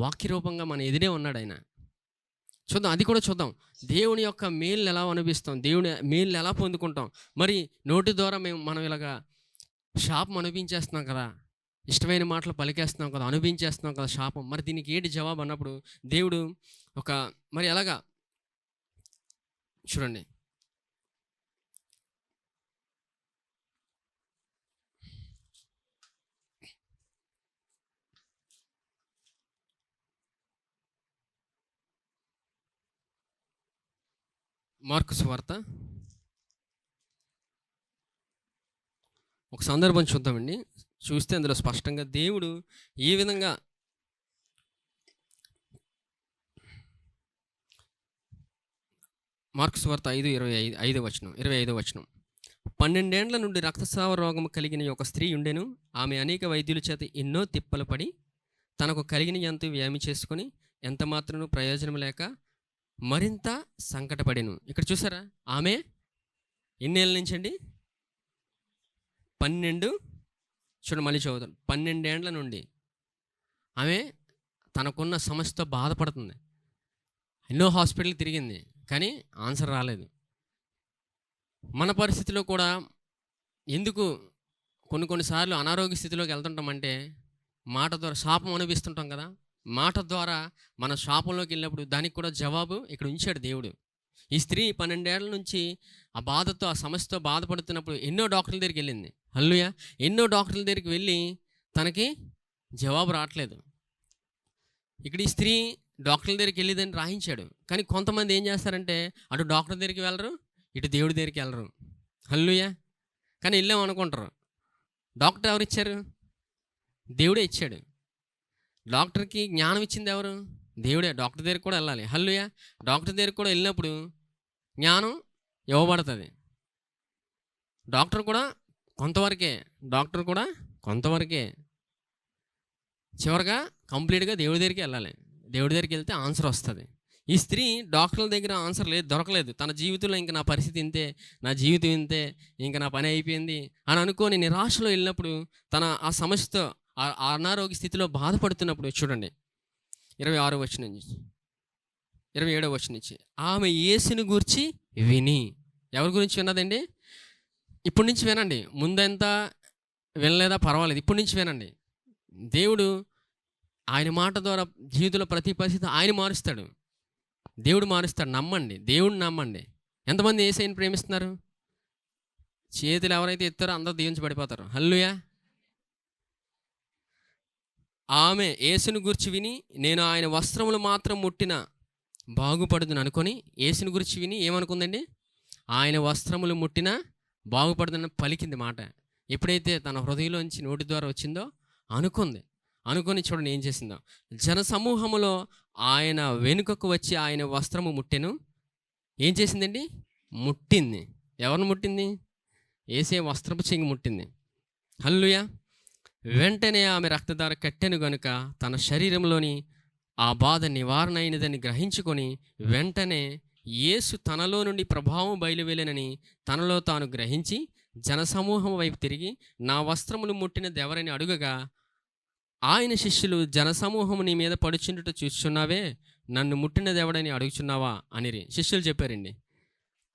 వాక్య రూపంగా మన ఎదురే ఉన్నాడు ఆయన. చూద్దాం, అది కూడా చూద్దాం. దేవుని యొక్క మేలు ఎలా అనుభవిస్తాం, దేవుని మేలు ఎలా పొందుకుంటాం. మరి నోటి ద్వారా మనం ఇలాగా శాపం అనుభవించేస్తున్నాం కదా, ఇష్టమైన మాటలు పలికేస్తున్నాం కదా, అనుభవించేస్తున్నాం కదా శాపం. మరి దీనికి ఏంటి జవాబు అన్నప్పుడు దేవుడు మరి ఎలాగా చూడండి, మార్కు సువార్త ఒక సందర్భం చూద్దామండి. చూస్తే అందులో స్పష్టంగా దేవుడు ఏ విధంగా మార్కు సువార్త 5:25 12 నుండి రక్తస్రావ రోగము కలిగిన ఒక స్త్రీ ఉండెను. ఆమె అనేక వైద్యుల చేత ఎన్నో తిప్పలు పడి తనకు కలిగిన ఎంత వ్యాయామం చేసుకొని ఎంత మాత్రం ప్రయోజనం లేక మరింత సంకటపడెను. ఇక్కడ చూసారా, ఆమె ఎన్నేళ్ళ నుంచి అండి? 12. చూడండి, మళ్ళీ చదువుతాను. 12 ఏండ్ల నుండి ఆమె తనకున్న సమస్యతో బాధపడుతుంది. ఎన్నో హాస్పిటల్ తిరిగింది, కానీ ఆన్సర్ రాలేదు. మన పరిస్థితిలో కూడా ఎందుకు కొన్నిసార్లు అనారోగ్య స్థితిలోకి వెళ్తుంటామంటే మాట ద్వారా శాపం అనుభవిస్తుంటాం కదా. మాట ద్వారా మన శాపంలోకి వెళ్ళినప్పుడు దానికి కూడా జవాబు ఇక్కడ ఉంచాడు దేవుడు. ఈ స్త్రీ 12 ఏళ్ల నుంచి ఆ బాధతో, ఆ సమస్యతో బాధపడుతున్నప్పుడు ఎన్నో డాక్టర్ల దగ్గరికి వెళ్ళింది. హల్లెలూయా. ఎన్నో డాక్టర్ల దగ్గరికి వెళ్ళి తనకి జవాబు రావట్లేదు. ఇక్కడ ఈ స్త్రీ డాక్టర్ల దగ్గరికి వెళ్ళిదని రాయించాడు. కానీ కొంతమంది ఏం చేస్తారంటే అటు డాక్టర్ దగ్గరికి వెళ్ళరు, ఇటు దేవుడి దగ్గరికి వెళ్ళరు. హల్లెలూయా. కానీ వెళ్ళాం అనుకుంటారు. డాక్టర్ ఎవరు ఇచ్చారు? దేవుడే ఇచ్చాడు. డాక్టర్కి జ్ఞానం ఇచ్చింది ఎవరు? దేవుడే. డాక్టర్ దగ్గరికి కూడా వెళ్ళాలి. హల్లెలూయా. డాక్టర్ దగ్గరికి కూడా వెళ్ళినప్పుడు జ్ఞానం ఇవ్వబడుతుంది. డాక్టర్ కూడా కొంతవరకే. చివరిగా కంప్లీట్గా దేవుడి దగ్గరికి వెళ్ళాలి. దేవుడి దగ్గరికి వెళ్తే ఆన్సర్ వస్తుంది. ఈ స్త్రీ డాక్టర్ల దగ్గర ఆన్సర్ దొరకలేదు. తన జీవితంలో ఇంకా నా పరిస్థితి ఇంతే, నా జీవితం ఇంతే, ఇంకా నా పని అయిపోయింది అని అనుకొని నిరాశలో వెళ్ళినప్పుడు, తన ఆ సమస్యతో ఆ అనారోగ్య స్థితిలో బాధపడుతున్నప్పుడు చూడండి 26వ వచనం నుంచి 27వ వచనం నుంచి, ఆమె యేసుని గూర్చి విని. ఎవరి గురించి విన్నదండి? ఇప్పటి నుంచి వినండి. ముందంతా వినలేదా పర్వాలేదు, ఇప్పటి నుంచి వినండి. దేవుడు ఆయన మాట ద్వారా జీవితంలో ప్రతి పరిస్థితి ఆయన మారుస్తాడు. దేవుడు మారుస్తాడు. నమ్మండి, దేవుడిని నమ్మండి. ఎంతమంది యేసయ్యని ప్రేమిస్తున్నారు? చేతులు ఎవరైతే ఎత్తారో అందరూ దీవించబడిపోతారు. హల్లెలూయా. ఆమె యేసుని గురించి విని, నేను ఆయన వస్త్రములు మాత్రం ముట్టిన బాగుపడుదును అనుకొని, యేసుని గురించి విని ఏమనుకుందండి? ఆయన వస్త్రములు ముట్టిన బాగుపడుదని పలికింది మాట. ఎప్పుడైతే తన హృదయంలోంచి నోటి ద్వారా వచ్చిందో అనుకొని చూడండి ఏం చేసిందో. జన సమూహములో ఆయన వెనుకకు వచ్చి ఆయన వస్త్రము ముట్టెను. ఏం చేసిందండి? ముట్టింది. ఎవరిని ముట్టింది? యేసయ్య వస్త్రపు చెంగు ముట్టింది. హల్లెలూయా. వెంటనే ఆమె రక్తధార కట్టెను గనుక తన శరీరంలోని ఆ బాధ నివారణ అయినదని గ్రహించుకొని, వెంటనే యేసు తనలో నుండి ప్రభావం బయలువెళ్ళనని తనలో తాను గ్రహించి జనసమూహం వైపు తిరిగి, నా వస్త్రములు ముట్టినది ఎవరని అడుగగా, ఆయన శిష్యులు, జనసమూహము నీ మీద పడుచుండుట చూస్తున్నావే, నన్ను ముట్టినది ఎవడని అడుగుచున్నావా అనిరి. శిష్యులు చెప్పారండి.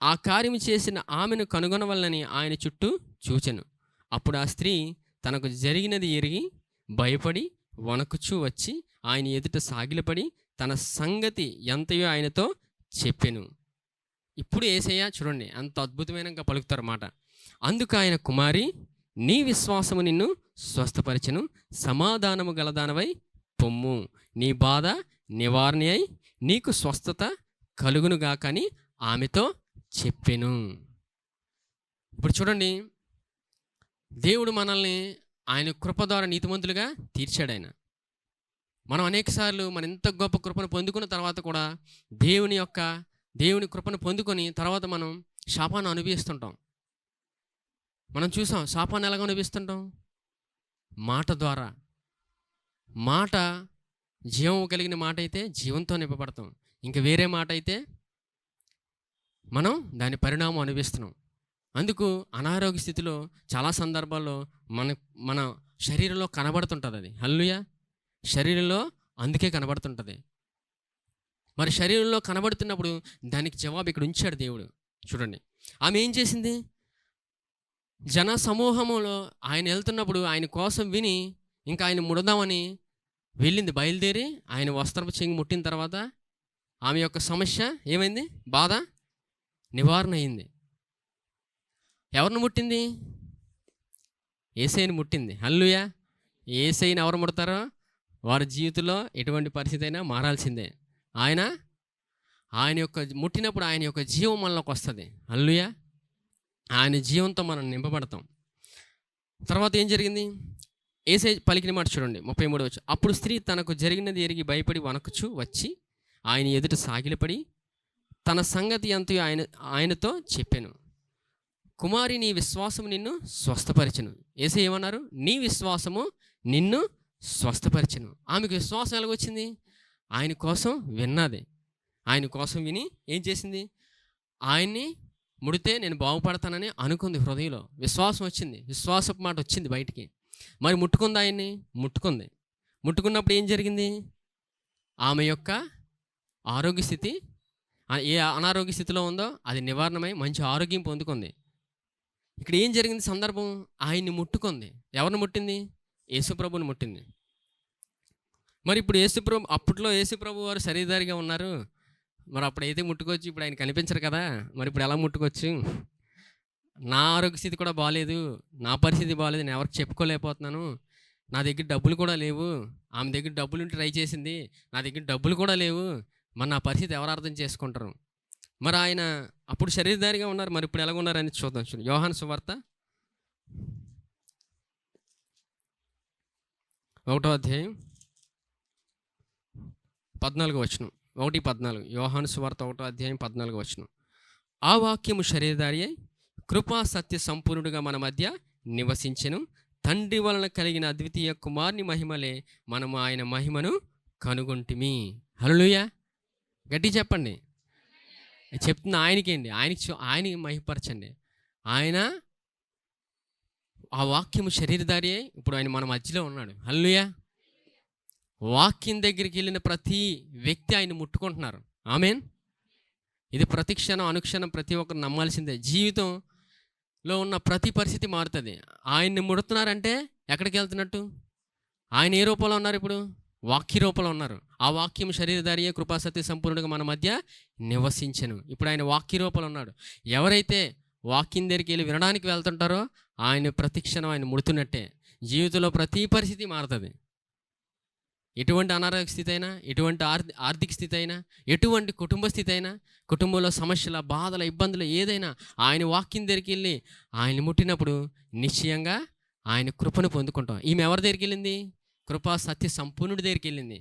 ఆ కార్యము చేసిన ఆమెను కనుగొనవలనని ఆయన చుట్టూ చూచెను. అప్పుడు ఆ స్త్రీ తనకు జరిగినది ఎరిగి భయపడి వణకుచూ వచ్చి ఆయన ఎదుట సాగిలపడి తన సంగతి ఎంతయో ఆయనతో చెప్పెను. ఇప్పుడు యేసయ్య చూడండి అంత అద్భుతమైన పలుకుతారు మాట. అందుకు ఆయన, కుమారి, నీ విశ్వాసము నిన్ను స్వస్థపరిచెను, సమాధానము గలదానవై పొమ్ము, నీ బాధ నివారణ అయి నీకు స్వస్థత కలుగునుగాక అని ఆమెతో చెప్పెను. ఇప్పుడు చూడండి, దేవుడు మనల్ని ఆయన కృప ద్వారా నీతిమంతులుగా తీర్చాడు. మనం అనేకసార్లు మన ఎంత గొప్ప కృపను పొందుకున్న తర్వాత కూడా దేవుని కృపను పొందుకొని తర్వాత మనం శాపాన్ని అనుభవిస్తుంటాం. మనం చూసాం శాపాన్ని ఎలాగ అనుభవిస్తుంటాం? మాట ద్వారా. మాట జీవం కలిగిన మాట అయితే జీవంతో నింపబడతాం. ఇంకా వేరే మాట అయితే మనం దాని పరిణామం అనుభవిస్తున్నాం. అందుకు అనారోగ్య స్థితిలో చాలా సందర్భాల్లో మన శరీరంలో కనబడుతుంటుంది అది. హల్లెలూయా. శరీరంలో అందుకే కనబడుతుంటుంది. మరి శరీరంలో కనబడుతున్నప్పుడు దానికి జవాబు ఇక్కడ ఉంచాడు దేవుడు. చూడండి, ఆమె ఏం చేసింది? జన సమూహంలో ఆయన వెళ్తున్నప్పుడు ఆయన కోసం విని ఇంకా ఆయన ముడదామని వెళ్ళింది. బయలుదేరి ఆయన వస్త్రపు చెంగు ముట్టిన తర్వాత ఆమె యొక్క సమస్య ఏమైంది? బాధ నివారణ అయింది. ఎవరిని ముట్టింది? యేసయ్యని ముట్టింది. హల్లెలూయా. యేసయ్యని ఎవరు ముడతారో వారి జీవితంలో ఎటువంటి పరిస్థితి అయినా మారాల్సిందే. ఆయన యొక్క ముట్టినప్పుడు ఆయన యొక్క జీవం మనలోకి వస్తుంది. హల్లెలూయా. ఆయన జీవంతో మనం నింపబడతాం. తర్వాత ఏం జరిగింది? యేసయ్య పలికిన మాట చూడండి 33వ వచనం. అప్పుడు స్త్రీ తనకు జరిగినది ఎరిగి భయపడి వణకుచూ వచ్చి ఆయన ఎదుట సాగిలపడి తన సంగతి అంతయు ఆయనతో చెప్పాను. కుమారి, నీ విశ్వాసం నిన్ను స్వస్థపరిచెను. యేసయ్య ఏమన్నారు? నీ విశ్వాసము నిన్ను స్వస్థపరిచెను. ఆమెకు విశ్వాసం ఎలాగొచ్చింది? ఆయన కోసం విన్నది. ఆయన కోసం విని ఏం చేసింది? ఆయన్ని ముడితే నేను బాగుపడతానని అనుకుంది. హృదయంలో విశ్వాసం వచ్చింది, విశ్వాసపు మాట వచ్చింది బయటికి. మరి ముట్టుకుంది, ఆయన్ని ముట్టుకుంది. ముట్టుకున్నప్పుడు ఏం జరిగింది? ఆమె యొక్క ఆరోగ్య స్థితి, ఏ అనారోగ్య స్థితిలో ఉందో అది నివారణమై మంచి ఆరోగ్యం పొందుకుంది. ఇక్కడ ఏం జరిగింది? సందర్భం, ఆయన్ని ముట్టుకుంది. ఎవరిని ముట్టింది? యేసుప్రభుని ముట్టింది. మరి ఇప్పుడు యేసుప్రభు, అప్పట్లో యేసుప్రభు వారు శరీరధారిగా ఉన్నారు. మరి అప్పుడైతే ముట్టుకోవచ్చు, ఇప్పుడు ఆయన కనిపించరు కదా, మరి ఇప్పుడు ఎలా ముట్టుకోవచ్చు? నా ఆరోగ్య స్థితి కూడా బాగాలేదు, నా పరిస్థితి బాగాలేదు, నేను ఎవరికి చెప్పుకోలేకపోతున్నాను, నా దగ్గర డబ్బులు కూడా లేవు. ఆమె దగ్గర డబ్బులు ఉంటే ట్రై చేసింది, నా దగ్గర డబ్బులు కూడా లేవు, మరి నా పరిస్థితి ఎవరు అర్థం చేసుకుంటారు? మరి ఆయన అప్పుడు శరీరధారిగా ఉన్నారు, మరి ఇప్పుడు ఎలాగ ఉన్నారని చూద్దాం. యోహాను సువార్త 1వ అధ్యాయం 14వ వచనం. 1:14. యోహాను సువార్త 1వ అధ్యాయం 14వ వచనం. ఆ వాక్యము శరీరధారి అయి కృపా సత్య సంపూర్ణుడుగా మన మధ్య నివసించెను. తండ్రి వలన కలిగిన అద్వితీయ కుమారుని మహిమలే మనము ఆయన మహిమను కనుగొంటిమి. హల్లెలూయా, గట్టి చెప్పండి. చెప్తున్న ఆయనకేంటి? ఆయనకి మహిమపరచండి. ఆయన ఆ వాక్యము శరీరధారి అయి ఇప్పుడు ఆయన మన మధ్యలో ఉన్నాడు. హల్లెలూయా. వాక్యం దగ్గరికి వెళ్ళిన ప్రతి వ్యక్తి ఆయన ముట్టుకుంటున్నారు. ఆమేన్. ఇది ప్రతి క్షణం అనుక్షణం ప్రతి ఒక్కరు నమ్మాల్సిందే. జీవితంలో ఉన్న ప్రతి పరిస్థితి మారుతుంది. ఆయన్ని ముడుతున్నారంటే ఎక్కడికి వెళ్తున్నట్టు? ఆయన ఏ రూపంలో ఉన్నారు? ఇప్పుడు వాక్య రూపంలో ఉన్నారు. ఆ వాక్యం శరీరధారియే కృపాసత్య సంపూర్ణంగా మన మధ్య నివసించెను. ఇప్పుడు ఆయన వాక్య రూపంలో ఉన్నాడు. ఎవరైతే వాక్యం దగ్గరికి వెళ్ళి వినడానికి వెళ్తుంటారో ఆయన ప్రతి క్షణం ఆయన ముడుతున్నట్టే. జీవితంలో ప్రతి పరిస్థితి మారుతుంది. ఎటువంటి అనారోగ్య స్థితి అయినా, ఎటువంటి ఆర్థిక స్థితి అయినా, ఎటువంటి కుటుంబ స్థితి అయినా, కుటుంబంలో సమస్యల, బాధల, ఇబ్బందులు ఏదైనా ఆయన వాక్యం దగ్గరికి వెళ్ళి ఆయన ముట్టినప్పుడు నిశ్చయంగా ఆయన కృపను పొందుకుంటాం. ఈమె ఎవరి దగ్గరికి వెళ్ళింది? కృపా సత్య సంపూర్ణుడి దగ్గరికి వెళ్ళింది.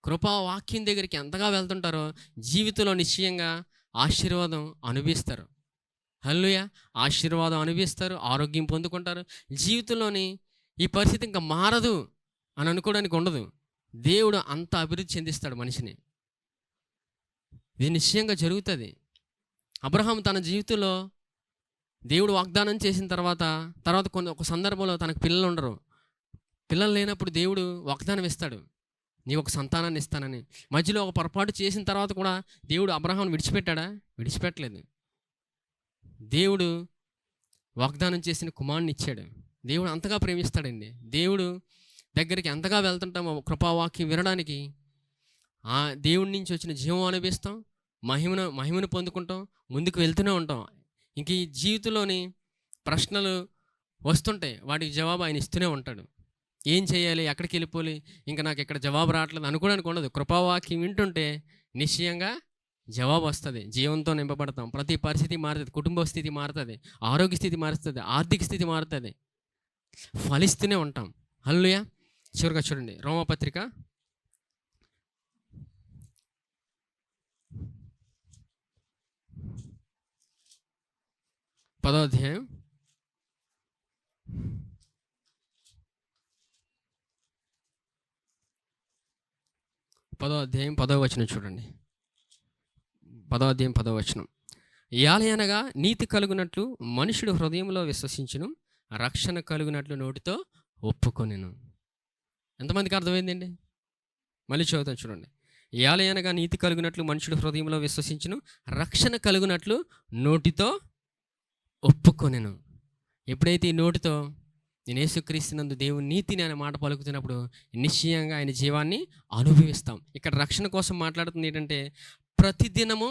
కృపా వాక్యం దగ్గరికి ఎంతగా వెళ్తుంటారో జీవితంలో నిశ్చయంగా ఆశీర్వాదం అనుభవిస్తారు. హల్లెలూయా. ఆశీర్వాదం అనుభవిస్తారు, ఆరోగ్యం పొందుకుంటారు. జీవితంలోని ఈ పరిస్థితి ఇంకా మారదు అని అనుకోవడానికి ఉండదు. దేవుడు అంత అభివృద్ధి చెందిస్తాడు మనిషిని. ఇది నిశ్చయంగా జరుగుతుంది. అబ్రహాం తన జీవితంలో దేవుడు వాగ్దానం చేసిన తర్వాత ఒక సందర్భంలో తనకు పిల్లలు ఉండరు. పిల్లలు లేనప్పుడు దేవుడు వాగ్దానం ఇస్తాడు, నీ ఒక సంతానాన్ని ఇస్తానని. మధ్యలో ఒక పొరపాటు చేసిన తర్వాత కూడా దేవుడు అబ్రహాంను విడిచిపెట్టాడా? విడిచిపెట్టలేదు. దేవుడు వాగ్దానం చేసిన కుమారుని ఇచ్చాడు. దేవుడు అంతగా ప్రేమిస్తాడండి. దేవుడు దగ్గరికి ఎంతగా వెళ్తుంటామో కృపావాక్యం వినడానికి, ఆ దేవుడి నుంచి వచ్చిన జీవం అనుభవిస్తాం, మహిమను పొందుకుంటాం, ముందుకు వెళ్తూనే ఉంటాం. ఇంక ఈ జీవితంలోని ప్రశ్నలు వస్తుంటాయి, వాటికి జవాబు ఆయన ఇస్తూనే ఉంటాడు. ఏం చేయాలి, ఎక్కడికి వెళ్ళిపోవాలి, ఇంకా నాకు ఇక్కడ జవాబు రావట్లేదు అనుకోవడానికి ఉండదు. కృపావాక్యం వింటుంటే నిశ్చయంగా జవాబు వస్తుంది. జీవంతో నింపబడతాం. ప్రతి పరిస్థితి మారుతుంది. కుటుంబ స్థితి మారుతుంది, ఆరోగ్య స్థితి మారుతుంది, ఆర్థిక స్థితి మారుతుంది. ఫలిస్తూనే ఉంటాం. హల్లెలూయా. చివరిగా చూడండి, రోమపత్రిక 10వ అధ్యాయం 10వ వచనం చూడండి. 10వ అధ్యాయం 10వ వచనం. యాలయనగా నీతి కలుగునట్లు మనుషుడు హృదయంలో విశ్వసించును, రక్షణ కలుగునట్లు నోటితో ఒప్పుకొనెను. ఎంతమందికి అర్థమైందండి? మళ్ళీ చదువుతాను చూడండి. యాలయనగా నీతి కలుగునట్లు మనుషుడు హృదయంలో విశ్వసించును, రక్షణ కలుగునట్లు నోటితో ఒప్పుకొనెను. ఎప్పుడైతే ఈ నోటితో నేను యేసుక్రీస్తునందు దేవుని నీతిని అనే మాట పలుకుతున్నప్పుడు నిశ్చయంగా ఆయన జీవాన్ని అనుభవిస్తాం. ఇక్కడ రక్షణ కోసం మాట్లాడుతుంది ఏంటంటే, ప్రతిదినము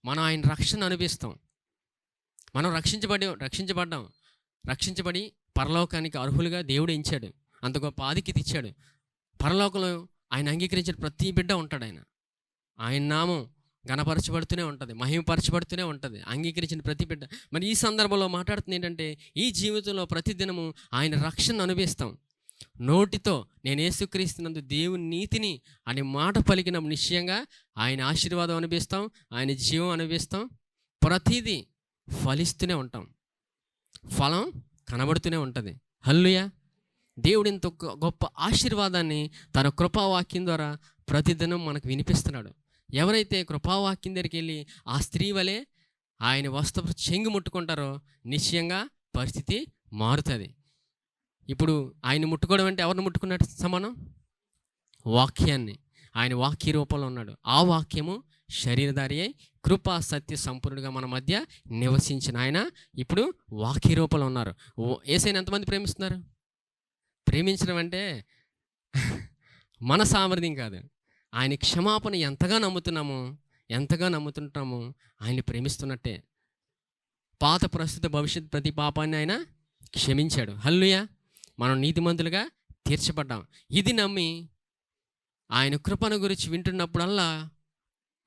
మనం ఆయన రక్షణ అనుభవిస్తాం. మనం రక్షించబడి పరలోకానికి అర్హులుగా దేవుడు ఎంచాడు. అంత గొప్ప ఆధిక్యత ఇచ్చాడు. పరలోకంలో ఆయన అంగీకరించిన ప్రతి బిడ్డ ఉంటాడు. ఆయన నామం ఘనపరచబడుతూనే ఉంటుంది, మహిమపరచబడుతూనే ఉంటుంది, అంగీకరించిన ప్రతి బిడ్డ. మరి ఈ సందర్భంలో మాట్లాడుతుంది ఏంటంటే, ఈ జీవితంలో ప్రతిదినము ఆయన రక్షణ అనుభవిస్తాం. నోటితో నేను యేసుక్రీస్తునందు దేవుని నీతిని అనే మాట పలికినప్పుడు నిశ్చయంగా ఆయన ఆశీర్వాదం అనుభవిస్తాం, ఆయన జీవం అనుభవిస్తాం. ప్రతిదీ ఫలిస్తూనే ఉంటాం, ఫలం కనబడుతూనే ఉంటుంది. హల్లెలూయా. దేవుడు ఇంత గొప్ప ఆశీర్వాదాన్ని తన కృపావాక్యం ద్వారా ప్రతిదినం మనకు వినిపిస్తున్నాడు. ఎవరైతే కృపావాక్యం దగ్గరికి వెళ్ళి ఆ స్త్రీ వలె ఆయన వస్త్రపు చెంగు ముట్టుకుంటారో నిశ్చయంగా పరిస్థితి మారుతుంది. ఇప్పుడు ఆయన ముట్టుకోవడం అంటే ఎవరిని ముట్టుకున్నట్టు సమానం? వాక్యాన్ని. ఆయన వాక్య రూపంలో ఉన్నాడు. ఆ వాక్యము శరీరధారి అయి కృపా సత్య సంపూర్ణుడిగా మన మధ్య నివసించిన ఆయన ఇప్పుడు వాక్య రూపంలో ఉన్నారు. యేసయ్యను ఎంతమంది ప్రేమిస్తున్నారు? ప్రేమించడం అంటే మన సామర్థ్యం కాదు. ఆయన క్షమాపణ ఎంతగా నమ్ముతున్నామో, ఎంతగా నమ్ముతుంటామో ఆయన్ని ప్రేమిస్తున్నట్టే. పాత ప్రస్తుత భవిష్యత్ ప్రతి పాపాన్ని ఆయన క్షమించాడు. హల్లెలూయా. మనం నీతిమంతులుగా తీర్చబడ్డాం. ఇది నమ్మి ఆయన కృపను గురించి వింటున్నప్పుడల్లా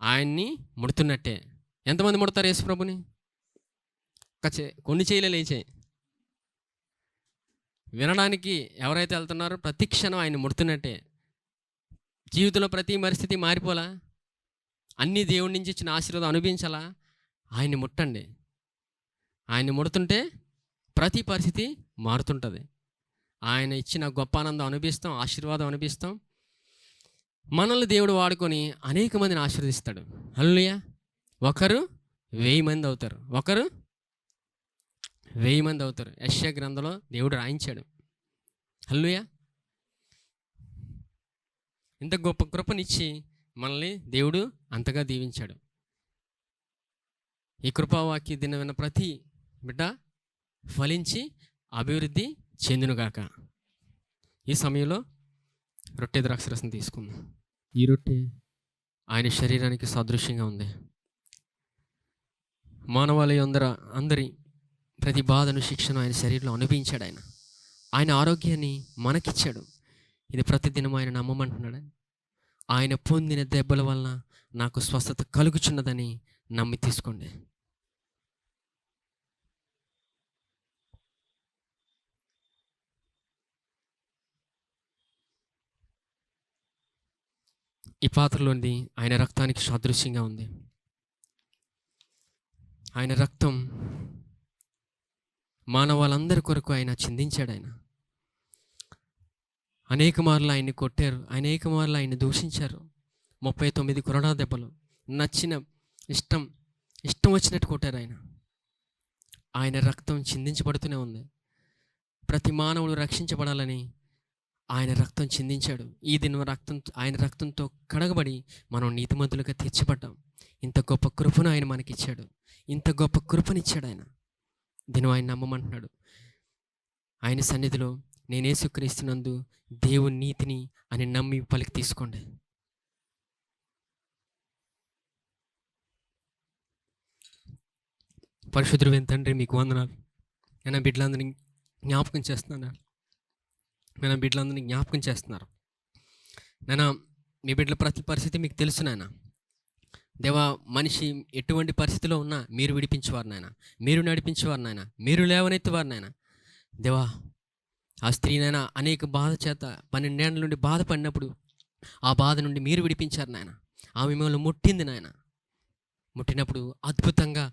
ఆయన్ని ముడుతున్నట్టే. ఎంతమంది ముడతారు యేసు ప్రభుని? కొన్ని చేయలే లేచాయి. వినడానికి ఎవరైతే వెళ్తున్నారో ప్రతి క్షణం ఆయన ముడుతున్నట్టే. జీవితంలో ప్రతి పరిస్థితి మారిపోలా, అన్ని దేవుడి నుంచి ఇచ్చిన ఆశీర్వాదం అనుభవించాలా, ఆయన్ని ముట్టండి. ఆయన్ని ముడుతుంటే ప్రతి పరిస్థితి మారుతుంటుంది. ఆయన ఇచ్చిన గొప్ప ఆనందం అనుభవిస్తాం, ఆశీర్వాదం అనుభవిస్తాం. మనల్ని దేవుడు వాడుకొని అనేక మందిని ఆశీర్వదిస్తాడు. హల్లెలూయా. ఒకరు 1000 మంది అవుతారు, ఒకరు 1000 మంది అవుతారు. యెషయా గ్రంథంలో దేవుడు రాయించాడు. హల్లెలూయా. ఇంత గొప్ప కృపనిచ్చి మనల్ని దేవుడు అంతగా దీవించాడు. ఈ కృపావాక్య దినం విన్న ప్రతి బిడ్డ ఫలించి అభివృద్ధి చెందునుగాక. ఈ సమయంలో రొట్టె ద్రాక్షరసం తీసుకుందాం. ఈ రొట్టె ఆయన శరీరానికి సాదృశ్యంగా ఉంది. మానవాళి అందరి ప్రతి బాధను, శిక్షను ఆయన శరీరంలో అనుభవించాడు. ఆయన ఆరోగ్యాన్ని మనకిచ్చాడు. ఇది ప్రతిదినం ఆయన నమ్మమంటున్నాడు. ఆయన పొందిన దెబ్బల వలన నాకు స్వస్థత కలుగుచున్నదని నమ్మి తీసుకోండి. ఈ పాత్రలోనిది ఆయన రక్తానికి సాదృశ్యంగా ఉంది. ఆయన రక్తం మానవాళ్ళందరి కొరకు ఆయన చిందించాడు. ఆయన అనేక మార్లు ఆయన్ని కొట్టారు, అనేక మార్లు ఆయన్ని దూషించారు. 39 కొరడా దెబ్బలు, నచ్చిన ఇష్టం వచ్చినట్టు కొట్టారు. ఆయన రక్తం చిందించబడుతూనే ఉంది. ప్రతి మానవుడు రక్షించబడాలని ఆయన రక్తం చిందించాడు. ఈ దినం ఆయన రక్తంతో కడగబడి మనం నీతిమంతులుగా తీర్చబడ్డాం. ఇంత గొప్ప కృపను ఆయన మనకిచ్చాడు. ఇంత గొప్ప కృపనిచ్చాడు ఆయన. దినం ఆయన నమ్మమంటున్నాడు. ఆయన సన్నిధిలో నేను యేసుక్రీస్తునందు దేవుని నీతిని అని నమ్మి పలికి తీసుకోండి. పరిశుద్ధుడైన తండ్రి, మీకు వందనాలు. నేను బిడ్డలందరినీ జ్ఞాపకం చేస్తున్నారు. నేను మీ బిడ్డల ప్రతి పరిస్థితి మీకు తెలుసు నాయన. దేవా, మనిషి ఎటువంటి పరిస్థితిలో ఉన్నా మీరు విడిపించేవారు నాయన, మీరు నడిపించేవారు నాయన, మీరు లేవనెత్తేవారు నాయన. దేవా, ఆ స్త్రీనైనా అనేక బాధ చేత 12 ఏళ్ళ నుండి బాధపడినప్పుడు ఆ బాధ నుండి మీరు విడిపించారు నాయన. ఆమె మిమ్మల్ని ముట్టింది నాయన. ముట్టినప్పుడు అద్భుతంగా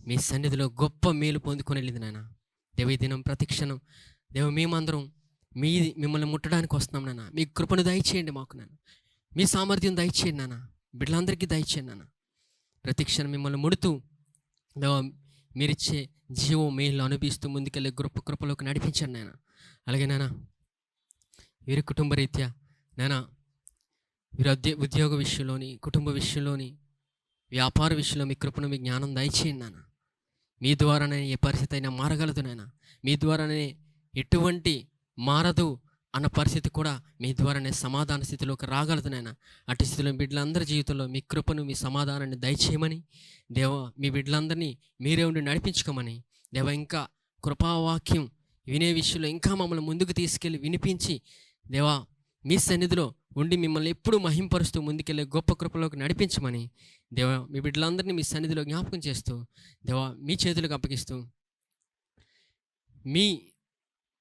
మీ సన్నిధిలో గొప్ప మేలు పొందుకొని వెళ్ళింది నాయన. దేవ, ఈ దినం ప్రతి క్షణం దేవ మేమందరం మిమ్మల్ని ముట్టడానికి వస్తున్నాం నాన్న. మీ కృపను దయచేయండి మాకు నాన్న. మీ సామర్థ్యం దయచేయండి నాన్న. బిడ్డలందరికీ దయచేయండి నాన్న. ప్రతి క్షణం మిమ్మల్ని ముడుతూ దేవ మీరిచ్చే జీవం మేలు అనుభవిస్తూ ముందుకెళ్ళే కృపలోకి నడిపించండి నాయన. అలాగే నాన్న, వీరి కుటుంబ రీత్యా నాన్న, వీరి ఉద్యోగ విషయంలోని, కుటుంబ విషయంలోని, వ్యాపార విషయంలో మీ కృపను, మీ జ్ఞానం దయచేయండి నాన్న. మీ ద్వారానే ఏ పరిస్థితి అయినా మారగలదు నాయన. మీ ద్వారానే ఎటువంటి మారదు అన్న పరిస్థితి కూడా మీ ద్వారానే సమాధాన స్థితిలోకి రాగలదు నాయన. అటు స్థితిలో బిడ్డలందరి జీవితంలో మీ కృపను, మీ సమాధానాన్ని దయచేయమని దేవ, మీ బిడ్డలందరినీ మీరే ఉండి నడిపించుకోమని దేవ, ఇంకా కృపావాక్యం వినే విషయంలో ఇంకా మమ్మల్ని ముందుకు తీసుకెళ్ళి వినిపించి దేవా, మీ సన్నిధిలో ఉండి మిమ్మల్ని ఎప్పుడూ మహింపరుస్తూ ముందుకెళ్ళే గొప్ప కృపలోకి నడిపించమని దేవా, మీ బిడ్డలందరినీ మీ సన్నిధిలో జ్ఞాపకం చేస్తూ దేవా, మీ చేతులకు అప్పగిస్తూ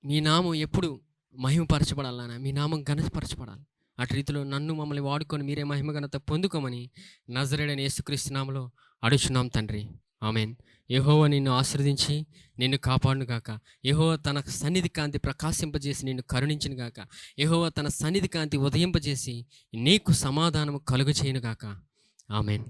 మీ నామం ఎప్పుడు మహిమపరచబడాలన్నా, మీ నామం ఘనపరచబడాలి. అటు రీతిలో నన్ను మమ్మల్ని వాడుకొని మీరే మహిమ ఘనత పొందుకోమని నజరేయుడైన యేసుక్రీస్తు నామములో అడుగుచున్నాం తండ్రి. ఆమేన్. యెహోవా నిన్ను ఆశీర్వదించి నిన్ను కాపాడును గాక. యెహోవా తన సన్నిధి కాంతి ప్రకాశింపజేసి నిన్ను కరుణించును గాక. యెహోవా తన సన్నిధి కాంతి ఉదయింపజేసి నీకు సమాధానము కలుగచేయును గాక. ఆమేన్.